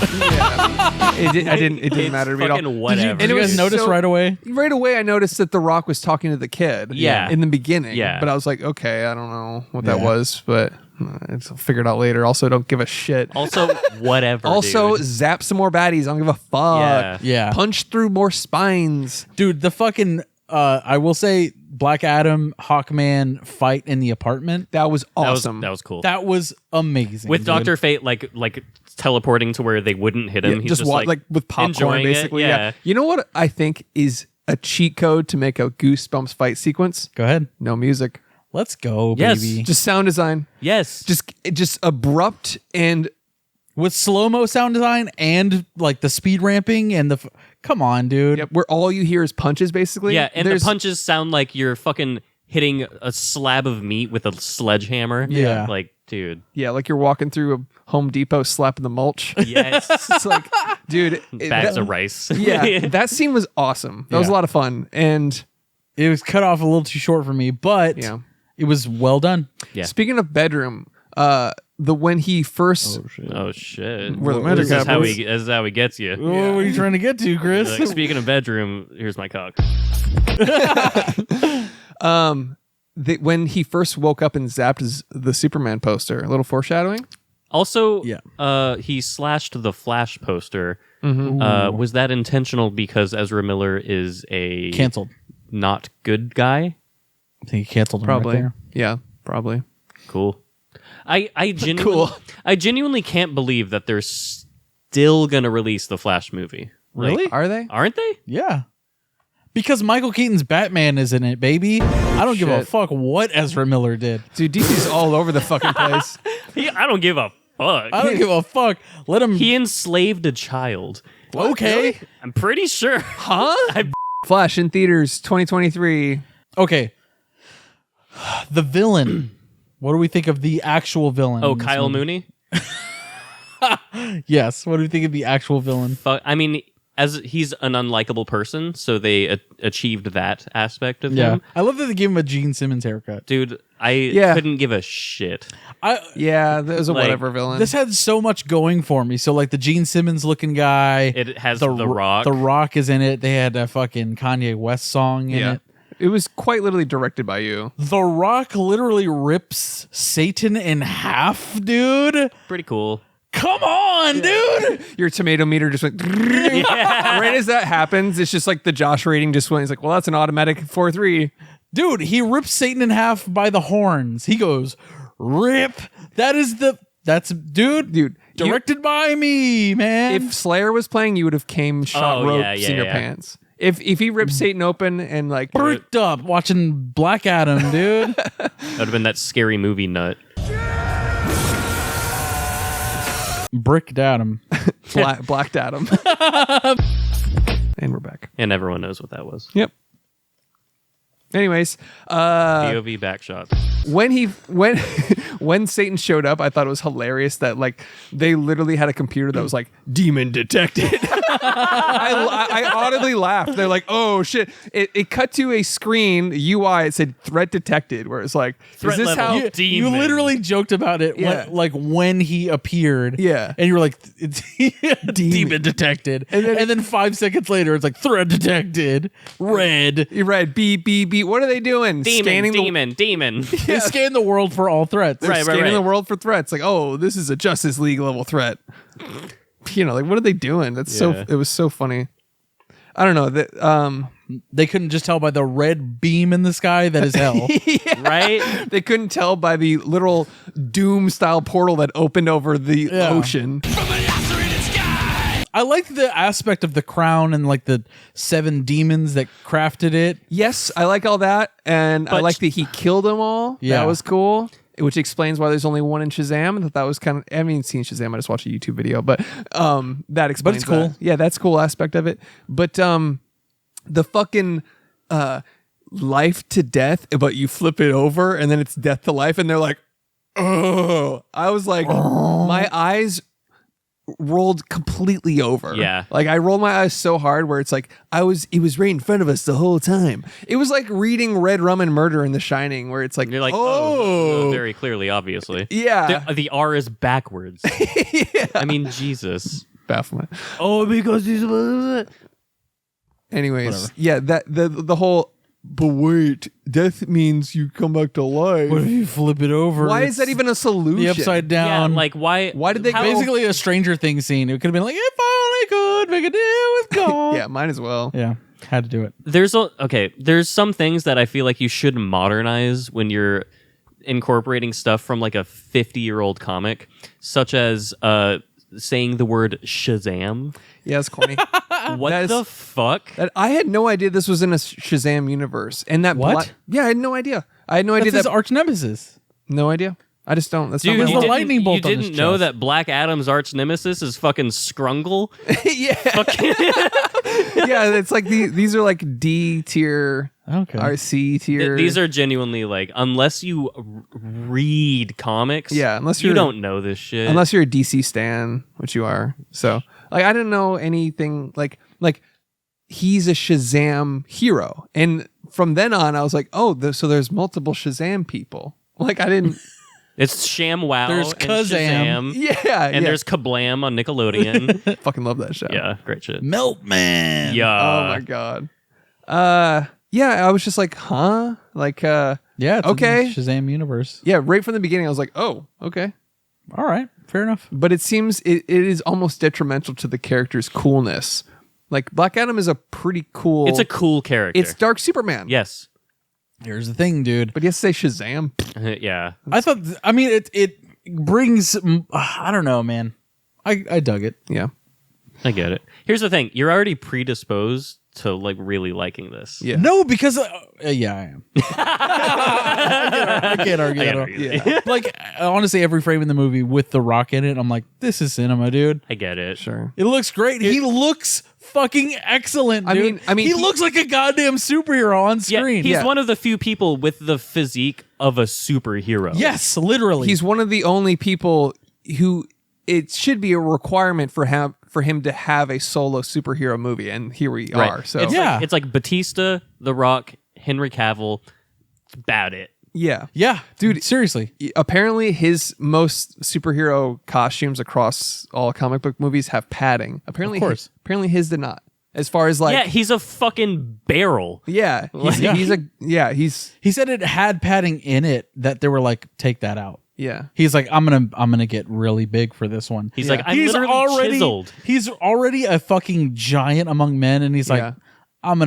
It didn't matter to me at all. Fucking whatever. Did you guys notice right away? Right away, I noticed that The Rock was talking to the kid. Yeah. In the beginning. Yeah. But I was like, okay, I don't know what that was, but I'll figure it out later. Also, don't give a shit. Also, whatever. Also, dude. zap some more baddies. I don't give a fuck. Yeah. Punch through more spines. Dude, the fucking I will say Black Adam Hawkman fight in the apartment. That was awesome. That was cool. That was amazing. With dude. Dr. Fate like teleporting to where they wouldn't hit him. Yeah, He's just like with popcorn, enjoying it. basically. Yeah. You know what I think is a cheat code to make a Goosebumps fight sequence? Go ahead. No music. Let's go, Yes. baby. Just sound design. Yes. Just abrupt and With slow-mo sound design and like the speed ramping and the come on, dude. where all you hear is punches, basically. Yeah, and There's- the punches sound like you're fucking hitting a slab of meat with a sledgehammer. Yeah. Like, dude. Yeah, like you're walking through a Home Depot slapping the mulch. Yes. It's like, dude. Bags of rice. Yeah, that scene was awesome. That was a lot of fun. And It was cut off a little too short for me, but it was well done. Yeah. speaking of bedroom, when he first Oh shit. Where the magic this is how happens. this is how he gets you. What are you trying to get to, Chris? Like, speaking of bedroom, here's my cock. when he first woke up and zapped the Superman poster, a little foreshadowing. Also, he slashed the Flash poster. Was that intentional because Ezra Miller is a Canceled. not good guy? I think he canceled him Probably. right there. Yeah, probably. Cool. I genuinely can't believe that they're still gonna release the Flash movie. Really? Are they? Aren't they? Yeah. Because Michael Keaton's Batman is in it, baby. I don't give a Shit. fuck what Ezra Miller did. Dude, DC's all over the fucking place. I don't give a fuck. I don't give a fuck. Let him. He enslaved a child. Okay. I'm pretty sure. Huh? Flash in theaters 2023. Okay. The villain. What do we think of the actual villain? Oh, in this Kyle movie? Mooney? Yes. What do we think of the actual villain? I mean, as he's an unlikable person, so they achieved that aspect of Yeah. him. I love that they gave him a Gene Simmons haircut. Dude, I couldn't give a shit. Yeah, that was a Like, whatever villain. This had so much going for me. So like the Gene Simmons looking guy. It has The Rock. The Rock is in it. They had a fucking Kanye West song in it. It was quite literally directed by you. The Rock literally rips Satan in half, dude. Pretty cool. Come on, dude. Your tomato meter just went. Right as that happens, it's just like the Josh rating just went. He's like, well, that's an automatic 4-3. Dude, he rips Satan in half by the horns. He goes, rip. That's dude. Directed by me, man. If Slayer was playing, you would have came shot ropes in your pants. If he ripped Satan open and like bricked up watching Black Adam, dude. That would have been that scary movie nut. Bricked Adam. Blacked Adam. And we're back. And everyone knows what that was. Yep. Anyways, POV backshot. When Satan showed up, I thought it was hilarious that like they literally had a computer that was like demon detected. I audibly laughed. They're like, oh shit! It cut to a screen UI. It said threat detected. Where it's like, Threat is this level how? You literally joked about it when he appeared. Yeah. And you were like, it's demon detected. And then 5 seconds later, it's like threat detected. Red. You read beep beep beep. What are they doing? Demon. Yeah. They scan the world for all threats. They're scanning the world for threats. Like, oh, this is a Justice League level threat. You know, like what are they doing? That's it was so funny. I don't know that they couldn't just tell by the red beam in the sky that is hell. Right? They couldn't tell by the literal Doom style portal that opened over the ocean. I like the aspect of the crown and like the 7 demons that crafted it. Yes, I like all that, and I like that he killed them all. Yeah. That was cool. Which explains why there's only one in Shazam. That was kind of, I haven't seen Shazam. I just watched a YouTube video, but that explains. But it's cool. That. Yeah, that's a cool aspect of it. But the fucking life to death, but you flip it over and then it's death to life, and they're like, oh, I was like, my eyes rolled completely over. Yeah. Like I rolled my eyes so hard where it's like it was right in front of us the whole time. It was like reading Red Rum and Murder in The Shining where it's like, You're like, very clearly, obviously. Yeah. The R is backwards. I mean, Jesus. Bafflement. Oh, because he's... Anyways, Whatever. yeah, that the whole, but wait, death means you come back to life. What if you flip it over? Why is that even a solution? The upside down? Yeah, like, why did they go? Basically a Stranger Things scene. It could have been like, if I only could make a deal with God. Yeah, mine as well. Yeah, had to do it. There's some things that I feel like you should modernize when you're incorporating stuff from like a 50-year-old comic, such as saying the word Shazam. Yeah, it's corny. What the fuck? I had no idea this was in a Shazam universe. And that What? Yeah, I had no idea. I had no idea That's that his arch nemesis. No idea. I just don't. That's Dude, not There's my a you lightning bolt on his didn't know chest. that Black Adam's arch nemesis is fucking Scrungle? Yeah. Yeah, it's like these are like D tier, Okay. or C tier. These are genuinely like, unless you read comics, Yeah, unless you you're- don't know this shit. Unless you're a DC stan, which you are. So, like, I didn't know anything. Like he's a Shazam hero, and from then on, I was like, oh, so there's multiple Shazam people. Like, I didn't. It's ShamWow. There's and Kazam. Shazam, Yeah, and there's Kablam on Nickelodeon. fucking love that show. Yeah, great shit. Meltman. Yeah. Oh my god. Yeah, I was just like, huh? Like, Yeah. It's Okay. in the Shazam universe. yeah, right from the beginning, I was like, oh, okay. All right. Fair enough. But it seems it is almost detrimental to the character's coolness. Like, Black Adam is a pretty cool. It's a cool character. It's Dark Superman. Yes. Here's the thing, dude. But you have to say Shazam. Yeah. I thought. I mean, it brings. I don't know, man. I dug it. Yeah. I get it. Here's the thing. You're already predisposed to like really liking this. Yeah. No, because yeah, I am. I can't argue that at all. Yeah. Like honestly, every frame in the movie with The Rock in it, I'm like, this is cinema, dude. I get it. Sure. It looks great. He looks fucking excellent, dude. I mean, he looks like a goddamn superhero on screen. He's one of the few people with the physique of a superhero. Yes, literally. He's one of the only people who it should be a requirement for him to have a solo superhero movie, and here we are. So It's like Batista, The Rock, Henry Cavill. That's about it. yeah, dude. Seriously, apparently his most superhero costumes across all comic book movies have padding. Apparently, Of course. apparently his did not. As far as like, yeah, he's a fucking barrel. yeah, he said it had padding in it that they were like, take that out. yeah. He's like, I'm gonna get really big for this one. He's like, I'm literally chiseled. He's already a fucking giant among men, and he's like, Yeah. I'm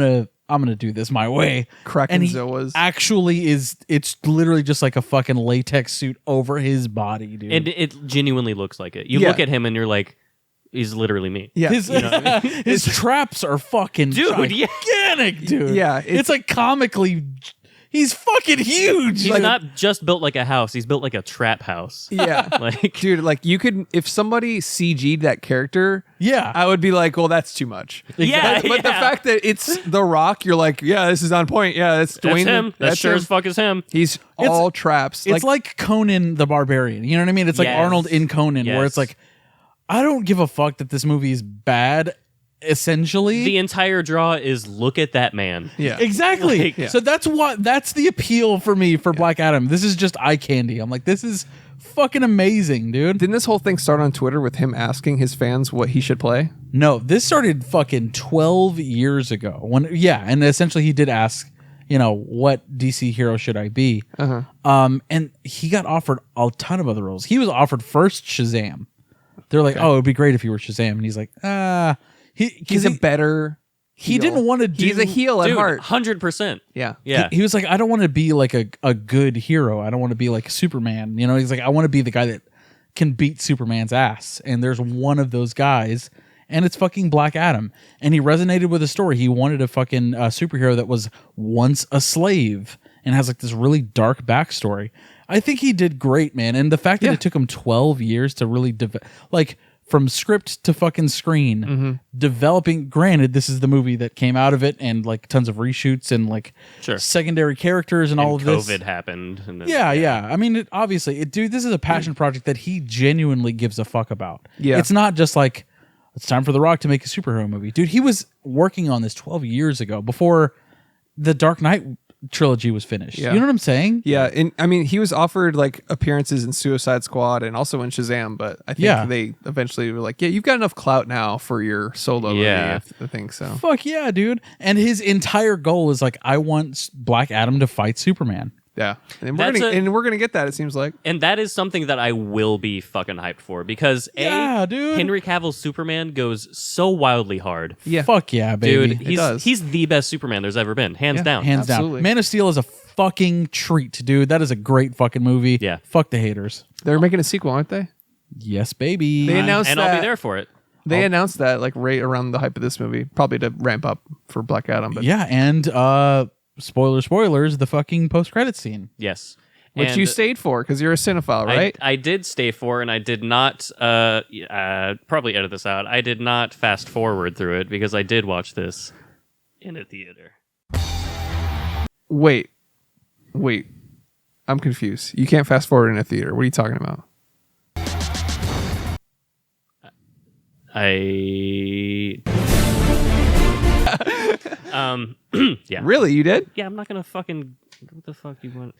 gonna do this my way. Cracking and he Zoas. actually is. It's literally just like a fucking latex suit over his body, dude. And it genuinely looks like it. You Yeah. look at him and you're like, he's literally me. Yeah. His, his traps are fucking Dude, yeah. gigantic, dude. Yeah, it's like comically. He's fucking huge. He's Like, not just built like a house. He's built like a trap house. Yeah. Like, Dude, like you could, if somebody CG'd that character, yeah. I would be like, well, that's too much. Yeah, But the yeah. fact that it's The Rock, you're like, yeah, this is on point. Yeah, that's that's Dwayne. him. That sure him. as fuck is him. He's all traps. It's like Conan the Barbarian. You know what I mean? It's like Yes. Arnold in Conan, where Yes. it's like, I don't give a fuck that this movie is bad. Essentially, The entire draw is look at that man. yeah. exactly. Like- So that's the appeal for me for Black Adam. This is just eye candy. I'm like, this is fucking amazing, dude. Didn't this whole thing start on Twitter with him asking his fans what he should play? No, this started fucking 12 years ago. And essentially he did ask, what DC hero should I be? And he got offered a ton of other roles. He was offered first Shazam. They're like, oh, it'd be great if you were Shazam, and he's like, He's a better. He heel. didn't want to do. He's a heel at Dude, heart. 100%. Yeah. Yeah. He was like, I don't want to be like a good hero. I don't want to be like Superman. He's like, I want to be the guy that can beat Superman's ass. And there's one of those guys, and it's fucking Black Adam. And he resonated with the story. He wanted a fucking superhero that was once a slave and has like this really dark backstory. I think he did great, man. And the fact that it took him 12 years to really from script to fucking screen, developing. Granted, this is the movie that came out of it, and like tons of reshoots and like secondary characters and all of this. COVID happened. And then, Yeah. I mean, dude, this is a passion project that he genuinely gives a fuck about. Yeah. It's not just like, it's time for The Rock to make a superhero movie. Dude, he was working on this 12 years ago before the Dark Knight trilogy was finished. Yeah. You know what I'm saying? Yeah, and I mean, he was offered like appearances in Suicide Squad and also in Shazam, but I think they eventually were like, yeah, you've got enough clout now for your solo movie. I think so. Fuck yeah, dude. And his entire goal is like, I want Black Adam to fight Superman. Yeah, and we're gonna get that. It seems like, and that is something that I will be fucking hyped for because dude. Henry Cavill's Superman goes so wildly hard. Yeah, fuck yeah, baby. Dude, he's the best Superman there's ever been, hands down. Hands down. Man of Steel is a fucking treat, dude. That is a great fucking movie. Yeah. Fuck the haters. They're making a sequel, aren't they? Yes, baby. They announced and that. I'll be there for it. They announced that like right around the hype of this movie, probably to ramp up for Black Adam. But yeah, and spoilers, the fucking post-credit scene. Yes. Which you stayed for because you're a cinephile, right? I did stay for, and I did not probably edit this out. I did not fast forward through it because I did watch this in a theater. Wait. I'm confused. You can't fast forward in a theater. What are you talking about? Yeah. Really? You did? Yeah, I'm not gonna fucking. What the fuck you want?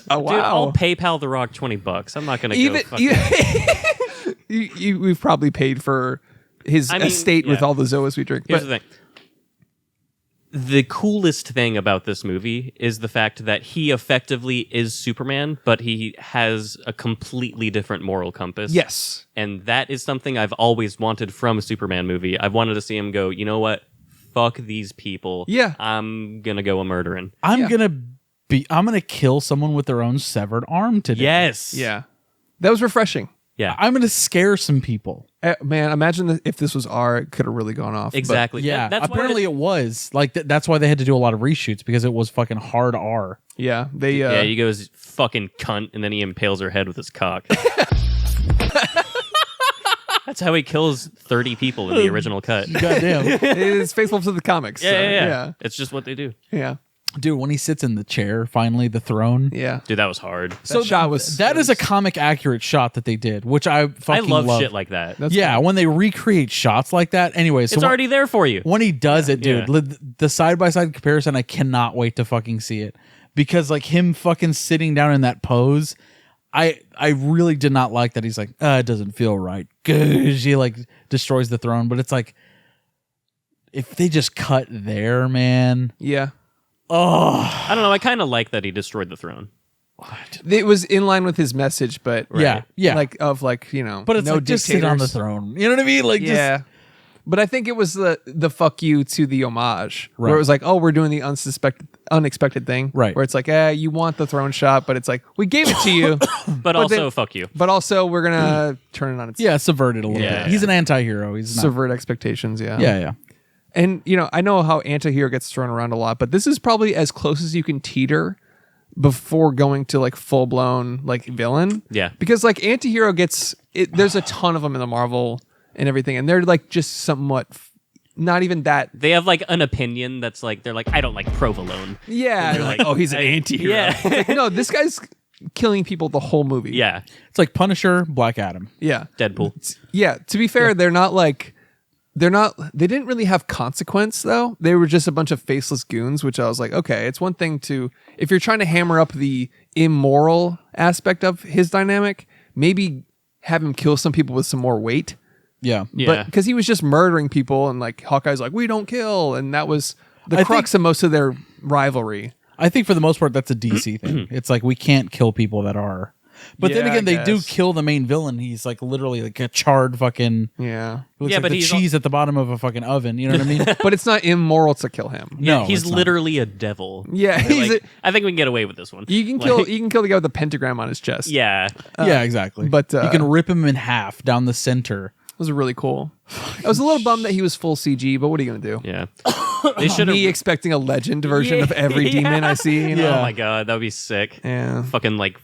Oh, wow. Dude, I'll PayPal The Rock $20. I'm not gonna Even go fucking. we've probably paid for his estate with all the Zoas we drink. Here's But the thing. The coolest thing about this movie is the fact that he effectively is Superman, but he has a completely different moral compass. yes, And that is something I've always wanted from a Superman movie. I've wanted to see him go, you know what? Fuck these people. Yeah. I'm gonna go a murdering. I'm gonna kill someone with their own severed arm today. Yes. yeah, that was refreshing. Yeah. I'm gonna scare some people. Man, imagine if this was R, it could have really gone off. Exactly. Yeah, That's why apparently it was like that's why they had to do a lot of reshoots because it was fucking hard R. Yeah, they. Yeah, he goes fucking cunt, and then he impales her head with his cock. That's how he kills 30 people in the original cut. Goddamn. It's faithful to the comics. Yeah. It's just what they do. Yeah. Dude, when he sits in the chair, finally the throne. Yeah. Dude, that was hard. So shot was that is a comic accurate shot that they did, which I fucking I love shit like that. Yeah, when they recreate shots like that. Anyway, so It's already there for you. when he does it, dude, Yeah. the side by side comparison, I cannot wait to fucking see it because like him fucking sitting down in that pose, I really did not like that. He's like, it doesn't feel right. Good, he like destroys the throne, but it's like if they just cut there, man. Yeah. Oh, I don't know. I kind of like that he destroyed the throne. It was in line with his message, but yeah. like you know, But it's no like just sit on the dictators. throne. You know what I mean? Like, Yeah. just, But I think it was the fuck you to the homage, where Right. it was like, oh, we're doing the unexpected thing, Right. Where it's like, you want the throne shot, but it's like we gave it to you, But also, then- fuck you. but also we're gonna turn it on its yeah, subvert it a little Yeah, bit. He's yeah. an anti-hero. He's not. subvert expectations. Yeah, Yeah. And you know, I know how anti-hero gets thrown around a lot, but this is probably as close as you can teeter before going to like full blown like villain. Yeah. Because like anti-hero gets it, there's a ton of them in the Marvel and everything, and they're like just somewhat not even that. They have like an opinion that's like, they're like, I don't like provolone. Yeah, they're like, oh, he's an anti-hero. Yeah. It's like, no, this guy's killing people the whole movie. Yeah. It's like Punisher, Black Adam. Yeah. Deadpool. Yeah. To be fair, they didn't really have consequence though. They were just a bunch of faceless goons, which I was like, okay, it's one thing to, if you're trying to hammer up the immoral aspect of his dynamic, maybe have him kill some people with some more weight. Yeah. Yeah. But because he was just murdering people and like Hawkeye's like, we don't kill. And that was the crux of most of their rivalry. I think for the most part, that's a DC thing. It's like we can't kill people that are. But then Yeah, again, I they do guess. kill the main villain. He's like literally like a charred fucking. Yeah. Looks Yeah, like but the he's cheese at the bottom of a fucking oven. You know what I mean? But it's not immoral to kill him. No, He's it's not. literally a devil. Yeah. They're He's like, I think we can get away with this one. you can kill the guy with the pentagram on his chest. Yeah. Yeah, exactly. but, you can rip him in half down the center. It was really cool. I was a little bummed that he was full CG, but what are you going to do? Yeah. They should Me have. expecting a legend version of every demon I see. You know? Oh my god, that would be sick. Yeah. Fucking like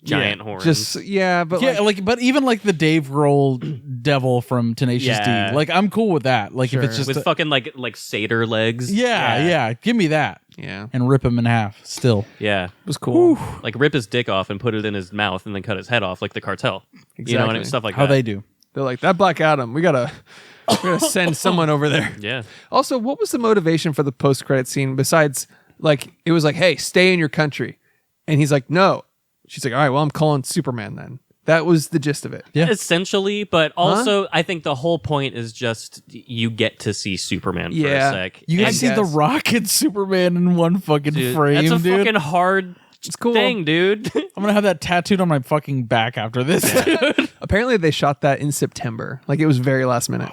giant horns. Just, but Yeah, but even like the Dave Grohl devil from Tenacious Yeah. D, like I'm cool with that. Like if it's just with fucking like satyr legs. yeah, give me that yeah, and rip him in half. Still, Yeah. it was cool. Like rip his dick off and put it in his mouth and then cut his head off like the cartel. You know what I mean? Exactly. Stuff like how that. they do. They're like, that Black Adam, we gotta send someone over there. Yeah. Also, what was the motivation for the post-credit scene besides like it was like, hey, stay in your country, and he's like, no. She's like, all right, well, I'm calling Superman then. That was the gist of it. Yeah. Essentially, but also I think the whole point is just you get to see Superman for Yeah. a sec. You guys And- see the Rock and Superman in one fucking Dude, frame, that's a dude. fucking hard cool. thing, dude. I'm gonna have that tattooed on my fucking back after this. Dude. Apparently, they shot that in September. Like it was very last minute.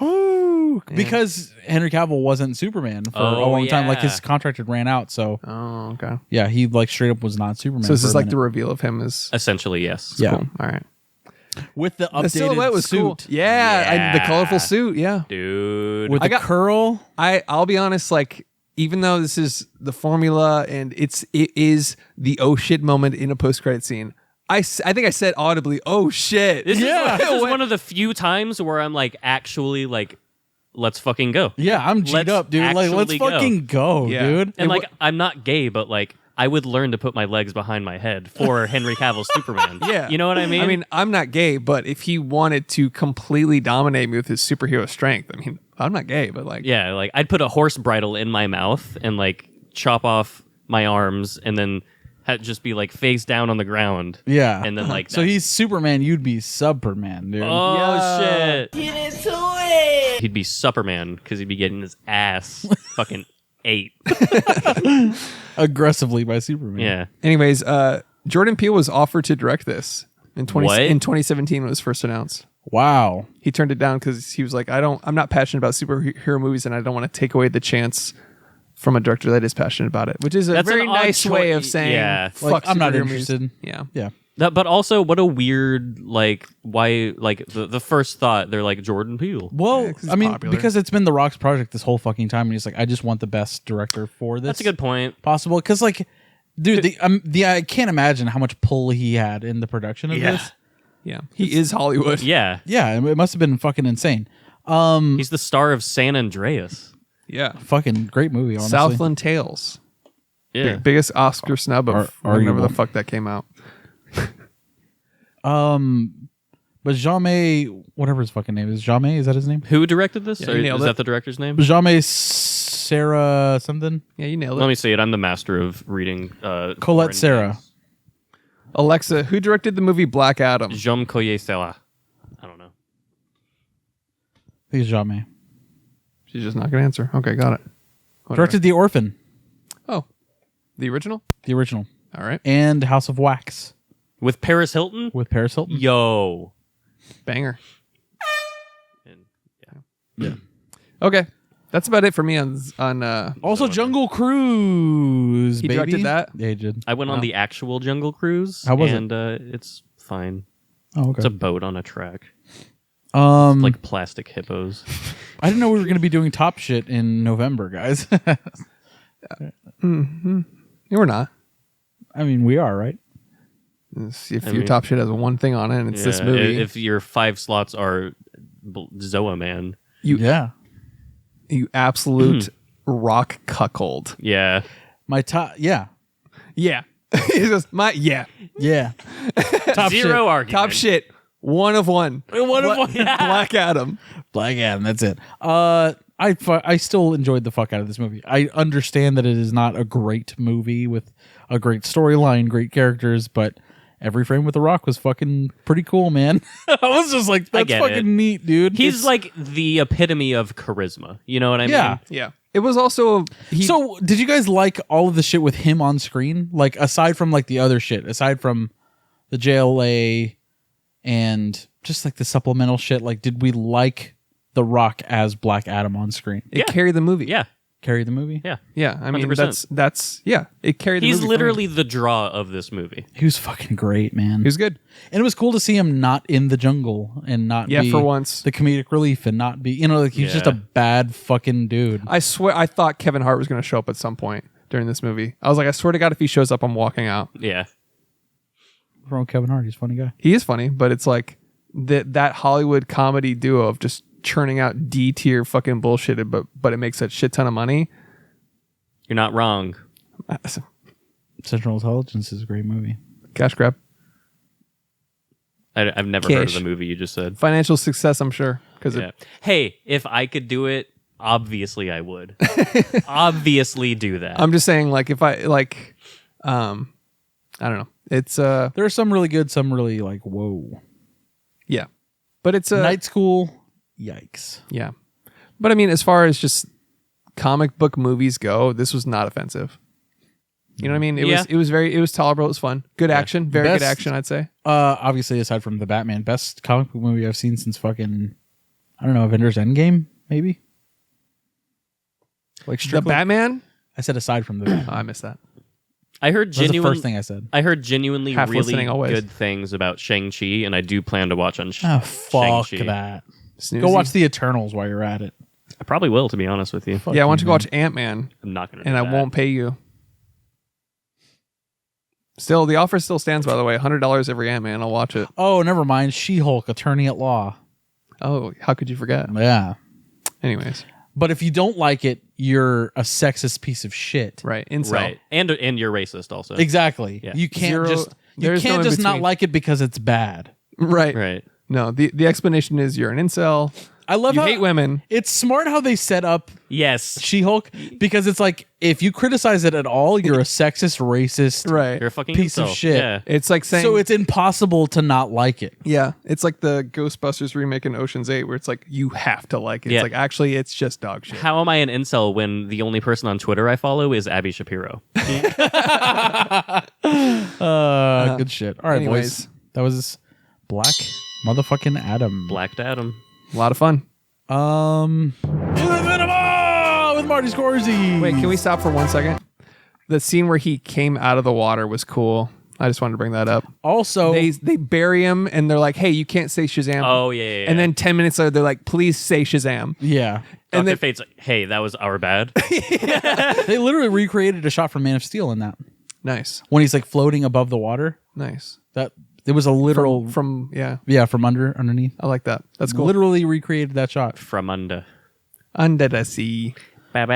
Because Henry Cavill wasn't Superman for a Oh, long time. Like yeah. his contract had ran out, so Oh, okay. yeah, he like straight up was not Superman. So this for is a like the minute. reveal of him as Essentially, yes. Yeah. cool. All right. with the updated The silhouette was suit. cool. Yeah, the Yeah. colorful suit. Yeah. Dude. With I the got- curl. I'll be honest, like even though this is the formula and it is the oh shit moment in a post credit scene, I think I said audibly, oh shit. This Yeah. is one of the few times where I'm like actually like, let's fucking go. Yeah, I'm G'd Let's up, dude. Like, let's actually go. fucking go, Yeah. dude. And like I'm not gay, but like I would learn to put my legs behind my head for Henry Cavill's Superman. Yeah. You know what I mean? I mean, I'm not gay, but if he wanted to completely dominate me with his superhero strength, I mean, I'm not gay, but like, yeah, like I'd put a horse bridle in my mouth and like chop off my arms and then just be like face down on the ground. Yeah. And then like So that- he's Superman, you'd be Superman, dude. Oh shit. Get into it. He'd be Superman because he'd be getting his ass fucking ate. Aggressively by Superman. Yeah. anyways, Jordan Peele was offered to direct this in What? 2017 when it was first announced. Wow. He turned it down because he was like, I'm not passionate about superhero movies, and I don't want to take away the chance from a director that is passionate about it, which is a That's very an odd nice way choi- of saying, yeah. fuck Like, I'm not superhero interested. movies. Yeah. Yeah. But also, what a weird, like, why, like, the first thought, they're like, Jordan Peele. Well, 'cause I mean, popular. because it's been The Rock's project this whole fucking time, and he's like, I just want the best director for this. That's a good point. Possible, because like, dude, I can't imagine how much pull he had in the production of this. Yeah, he is Hollywood. Yeah. Yeah, it must have been fucking insane. He's the star of San Andreas. Yeah, Fucking great movie, honestly. Southland Tales. Yeah. Biggest Oscar snub of whenever the fuck that came out. But Jamais, whatever his fucking name is, Jamais, is that his name? Who directed this? Yeah, Or you nailed is it. that the director's name? Jamais Sarah something? Yeah, you nailed Let it. me see it. I'm the master of reading. Colette foreign Sarah. names. Alexa, who directed the movie Black Adam? Jean Collier Sarah. I don't know. I think it's Jamais. She's just not gonna answer. Okay, got it. Whatever. Directed The Orphan, Oh, the original. the original, All right, and House of Wax With Paris Hilton? with Paris Hilton. Yo. banger. And, Yeah. Okay, that's about it for me on Also, Jungle Cruise. He baby. directed that? Yeah, he did. I went on the actual Jungle Cruise. How was it? and, it's fine. Oh, okay. It's a boat on a track. Like plastic hippos. I didn't know we were going to be doing Top Shit in November, guys. We're not. I mean, we are, right? If your mean- top shit has one thing on it, and it's this Yeah, movie. If your 5 slots are ZOA Man. Yeah. You absolute rock cuckold. Yeah. My top, yeah. Yeah. It's just Yeah. Zero Top shit. argument. top shit. One of one. One of one. Black Adam. Black Adam, that's it. I still enjoyed the fuck out of this movie. I understand that it is not a great movie with a great storyline, great characters, but every frame with The Rock was fucking pretty cool, man. I was just like, that's get fucking it. neat, dude. He's It's- like the epitome of charisma. You know what I Yeah. mean? Yeah. It was also So, did you guys like all of the shit with him on screen? Like, aside from like the other shit, aside from the JLA and just like the supplemental shit, like, did we like The Rock as Black Adam on screen? it carried the movie. Yeah. Carry the movie? Yeah. Yeah. I mean 100%. that's yeah. It carried the He's movie. literally the draw of this movie. He was fucking great, man. He was good. And it was cool to see him not in the jungle and not Yeah, be for once. the comedic relief and not be, you know, like he's just a Yeah. bad fucking dude. I swear I thought Kevin Hart was gonna show up at some point during this movie. I was like, I swear to God, if he shows up, I'm walking out. Yeah. What's wrong with Kevin Hart? He's a funny guy. He is funny, but it's like that Hollywood comedy duo of just churning out D tier fucking bullshit, but it makes a shit ton of money. You're not wrong. Central Intelligence is a great movie. Cash grab. I've never heard of Cash. the movie you just said. Financial success, I'm sure. Because Yeah. Hey, if I could do it, obviously I would. Obviously do that. I'm just saying, like, if I like, I don't know. It's There are some really good, some really like, whoa. yeah, but it's Night School, yikes. yeah, but I mean, as far as just comic book movies go, this was not offensive. You know what I mean? It was tolerable. It was fun. Good action. Very good Best- action, I'd say. Obviously, aside from the Batman, best comic book movie I've seen since fucking, I don't know, Avengers Endgame, maybe? Like The strictly, Batman? I said aside from the Batman. Oh, I missed that. I heard That was the genuine. first thing I said. I heard genuinely Half really listening always. good things about Shang-Chi, and I do plan to watch on Oh, fuck Shang-Chi. that. Snoozy. Go watch the Eternals while you're at it. I probably will, to be honest with you. Yeah, why don't you go watch Ant-Man? I'm not going to And I won't pay you. Still, the offer still stands, by the way. $100 every Ant-Man. I'll watch it. Oh, never mind. She-Hulk, Attorney at Law. Oh, how could you forget? Yeah. Anyways, But if you don't like it, you're a sexist piece of shit. right. Incel. Right. And you're racist also. Exactly. Yeah. You can't Zero- just there's no in not between. like it because it's bad. Right. Right. No, the explanation is you're an incel. I love You how hate women. it's smart how they set up Yes. She-Hulk because it's like if you criticize it at all, you're a sexist, racist Right. You're a fucking piece of incel. shit. Yeah. It's like saying So it's impossible to not like it. yeah, it's like the Ghostbusters remake in Ocean's 8 where it's like you have to like it. Yeah. It's like actually it's just dog shit. How am I an incel when the only person on Twitter I follow is Abby Shapiro? Good shit. All right, anyways. boys. That was Black motherfucking Adam. Black Adam. A lot of fun. With Marty Scorsese. Wait, can we stop for 1 second? The scene where he came out of the water was cool. I just wanted to bring that up. Also, They bury him and they're like, hey, you can't say Shazam. Oh, yeah. And then 10 minutes later, they're like, please say Shazam. yeah. Dr. and then- Fate's like, hey, that was our bad. They literally recreated a shot from Man of Steel in that. Nice. When he's like floating above the water. Nice. That it was a literal From yeah. yeah, from underneath. I like that. That's cool. Literally recreated that shot. From under. Under the sea. What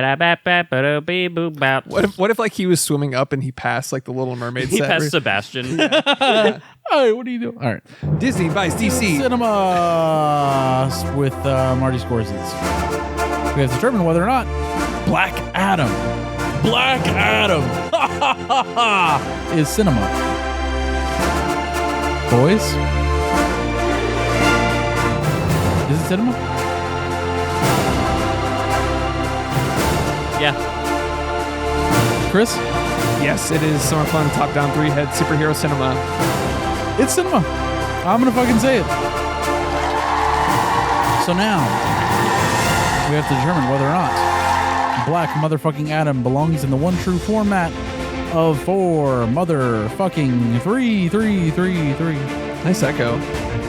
if like he was swimming up and he passed like the Little Mermaid He set? passed Sebastian. Hey, what are you doing? All right. Disney buys DC. Cinema with Marty Scorsese. We have to determine whether or not Black Adam is cinema. Boys? Is it cinema? Yeah. Chris? Yes, it is summer fun top down 3-head superhero cinema. It's cinema. I'm gonna fucking say it. So now we have to determine whether or not Black motherfucking Adam belongs in the one true format of 4 motherfucking 3. Nice echo.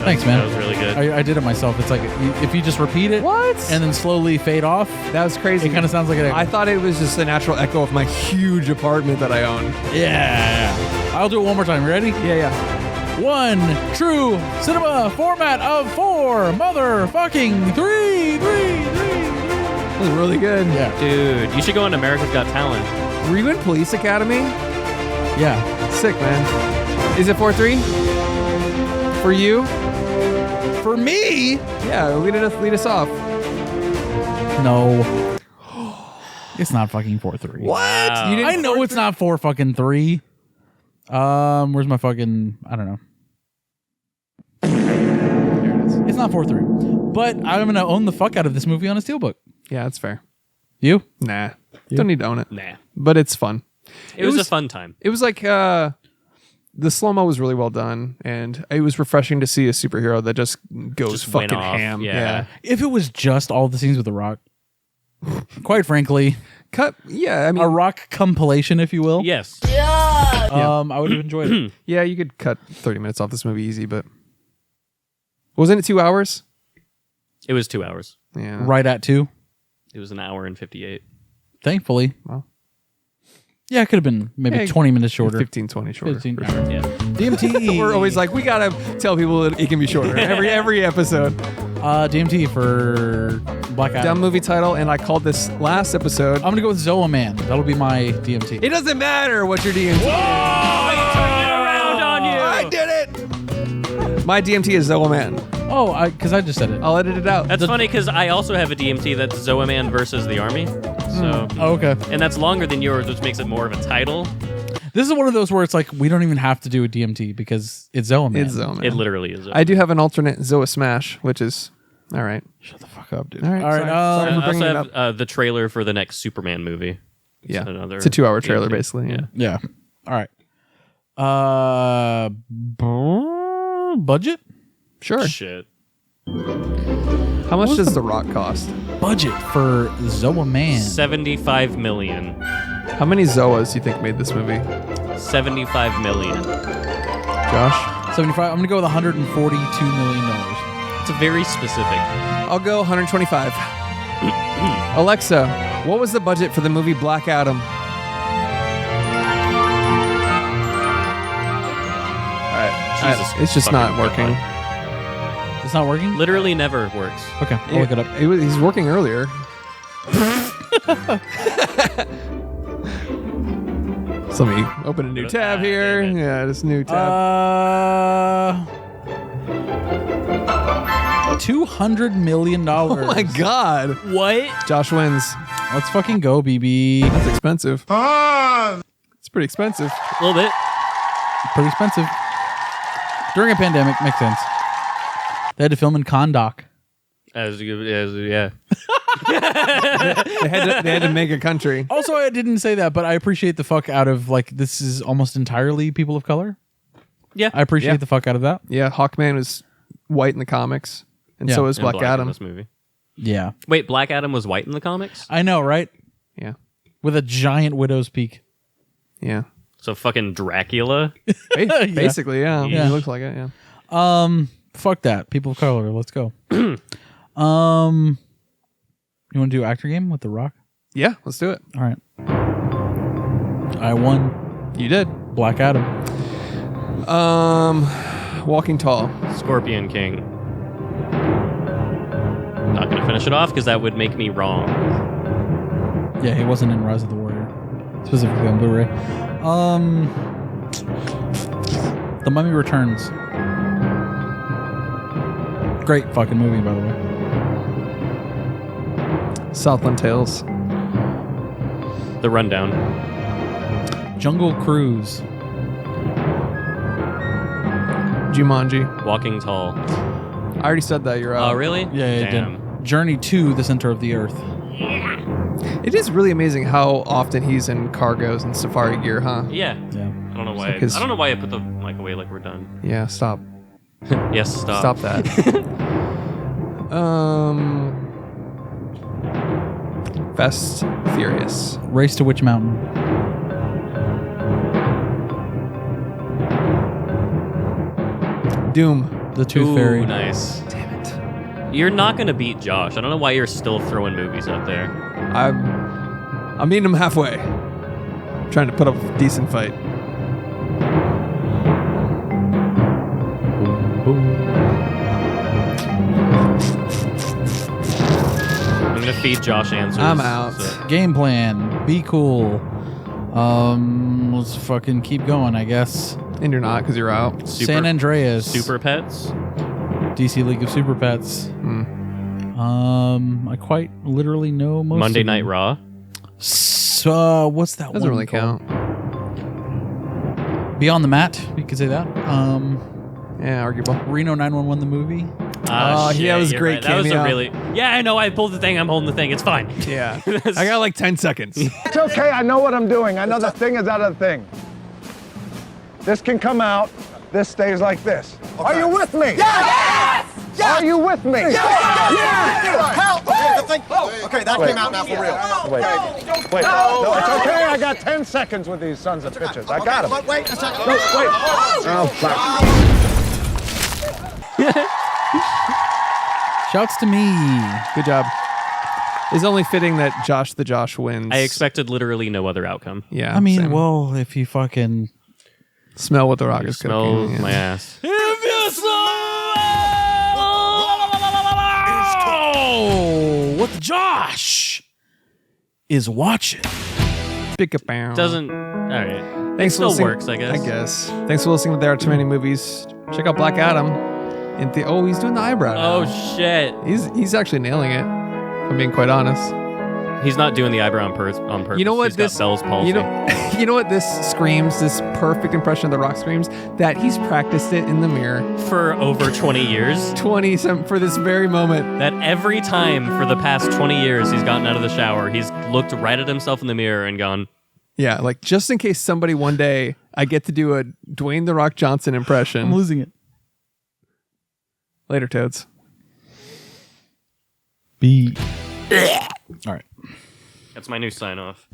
Thanks, man. That was really good. I did it myself. It's like if you just repeat it, What? and then slowly fade off. That was crazy. It kind of sounds like an. I thought it was just a natural echo of my huge apartment that I own. Yeah. I'll do it one more time. You ready? Yeah. One true cinema format of 4 motherfucking 3. That was really good. Yeah. Dude, you should go on America's Got Talent. Were you in Police Academy? Yeah. Sick, man. Is it 4-3? For you? For me? Yeah, lead us off. No. It's not fucking 4-3. Wow. You didn't I know it's not 4 fucking 3. Where's my fucking? I don't know. There it is. It's not 4-3. But I'm gonna own the fuck out of this movie on a steelbook. Yeah, that's fair. You? Nah. Don't need to own it. Nah. But it's fun. It was a fun time. It was like the slow-mo was really well done, and it was refreshing to see a superhero that just goes Just went fucking off, ham. yeah. If it was just all the scenes with The Rock, quite frankly, Cut. Yeah, I mean, a Rock compilation, if you will. Yes. I would have enjoyed it. yeah, you could cut 30 minutes off this movie easy, but wasn't it 2 hours? It was 2 hours. Yeah. Right at 2. It was an hour and 58. Thankfully. Well. Yeah, it could have been maybe Yeah, 20 minutes shorter. 15, 20 shorter. 15. for sure. Yeah. DMT. We're always like, we gotta tell people that it can be shorter every episode. DMT for Black Adam. Dumb movie title, and I called this last episode. I'm gonna go with ZOA Man. That'll be my DMT. It doesn't matter what your DMT is. Around on you. I did it! My DMT is ZOA Man. Oh, because I just said it. I'll edit it out. That's funny because I also have a DMT that's ZOA Man versus the Army. So, Oh, okay. and that's longer than yours, which makes it more of a title. This is one of those where it's like we don't even have to do a DMT because it's ZOA Man. It's ZOA Man. It literally is. I do have an alternate ZOA Smash, which is all right. Shut the fuck up, dude. All right. All right. Sorry I for also bringing it have up. the trailer for the next Superman movie. Yeah. Another It's a 2-hour trailer, DMT. basically. Yeah. Yeah. All right. Budget? Sure. Shit. How much does The Rock cost? Budget for ZOA Man. 75 million. How many ZOAs do you think made this movie? 75 million. Josh? 75. I'm gonna go with $142 million. It's very specific. I'll go 125. Alexa, what was the budget for the movie Black Adam? All right. Jesus It's just not fucking working. God. It's not working? Literally never works. Okay, I'll look it up. He's working earlier. So let me open a new tab here. Yeah, this new tab. $200 million. Oh my God. What? Josh wins. Let's fucking go, BB. That's expensive. It's pretty expensive. A little bit. Pretty expensive. During a pandemic, makes sense. They had to film in Kondak. Yeah. They had to make a country. Also, I didn't say that, but I appreciate the fuck out of, like, this is almost entirely people of color. Yeah. I appreciate the fuck out of that. Yeah, Hawkman was white in the comics, and Yeah. so is And Black in Adam. this movie. Yeah. Wait, Black Adam was white in the comics? I know, right? Yeah, With a giant widow's peak. yeah. So fucking Dracula. Basically, yeah. Yeah. He looks like it, yeah. Fuck that. People of color. Let's go. You want to do actor game with The Rock? Yeah, let's do it. All right. I won. You did. Black Adam. Walking Tall. Scorpion King. Not gonna finish it off because that would make me wrong. Yeah, he wasn't in Rise of the Warrior. Specifically on Blu-ray. The Mummy Returns. Great fucking movie, by the way. Southland Tales. The Rundown. Jungle Cruise. Jumanji. Walking Tall. I already said that. You're out. Oh, really? Yeah, Damn. Journey to the Center of the Earth. It is really amazing how often he's in cargos and safari gear, huh? Yeah. Yeah. I don't know why. like his- I don't know why I put the mic away like we're done. Yeah, stop. Yes, stop. Stop that. Fast Furious. Race to Witch Mountain. Doom. The Tooth Ooh, Fairy. nice. Damn it. You're not gonna beat Josh. I don't know why you're still throwing movies out there. I'm meeting him halfway. Trying to put up a decent fight. I'm gonna feed Josh answers. I'm out. Game plan. Be cool. Let's fucking keep going, I guess. And you're not because you're out. San Andreas. Super Pets. DC League of Super Pets. I quite literally know most Monday of Night them. Raw. So, what's that Doesn't one really called? count. Beyond the Mat. You could say that. Yeah, arguable. Reno 911 the movie. Oh, Shit, yeah, that was a you're great right. That was a cameo. really. Yeah, I know. I pulled the thing. I'm holding the thing. It's fine. Yeah. I got like 10 seconds. It's okay, I know what I'm doing. I know the thing is out of the thing. This can come out. This stays like this. Are you with me? Yes! Are you with me? Yes! Help! Okay, that came out now for real. Wait. No, it's okay. I got 10 seconds with these sons of bitches. I got them. Wait a second. Wait. Oh, fuck. Shouts to me. Good job. It's only fitting that Josh the Josh wins. I expected literally no other outcome. Yeah. I mean, same. well, if you fucking smell what the rock is Smell cooking. my ass. Oh, what the Josh is watching. Pick a pound. Doesn't. All right. Thanks It for still listening. works, I guess. Thanks for listening to There Are Too Many Movies. Check out Black Adam. Oh, he's doing the eyebrow. Oh now. shit. He's actually nailing it. If I'm being quite honest. He's not doing the eyebrow on purpose. You know what He's got this? Bell's palsy. You know what this screams? This perfect impression of the Rock screams that he's practiced it in the mirror for over 20 years. 20 some for this very moment. That every time for the past 20 years he's gotten out of the shower, he's looked right at himself in the mirror and gone, Yeah, like just in case somebody one day I get to do a Dwayne the Rock Johnson impression. I'm losing it. Later, Toads. B. All right. that's my new sign off.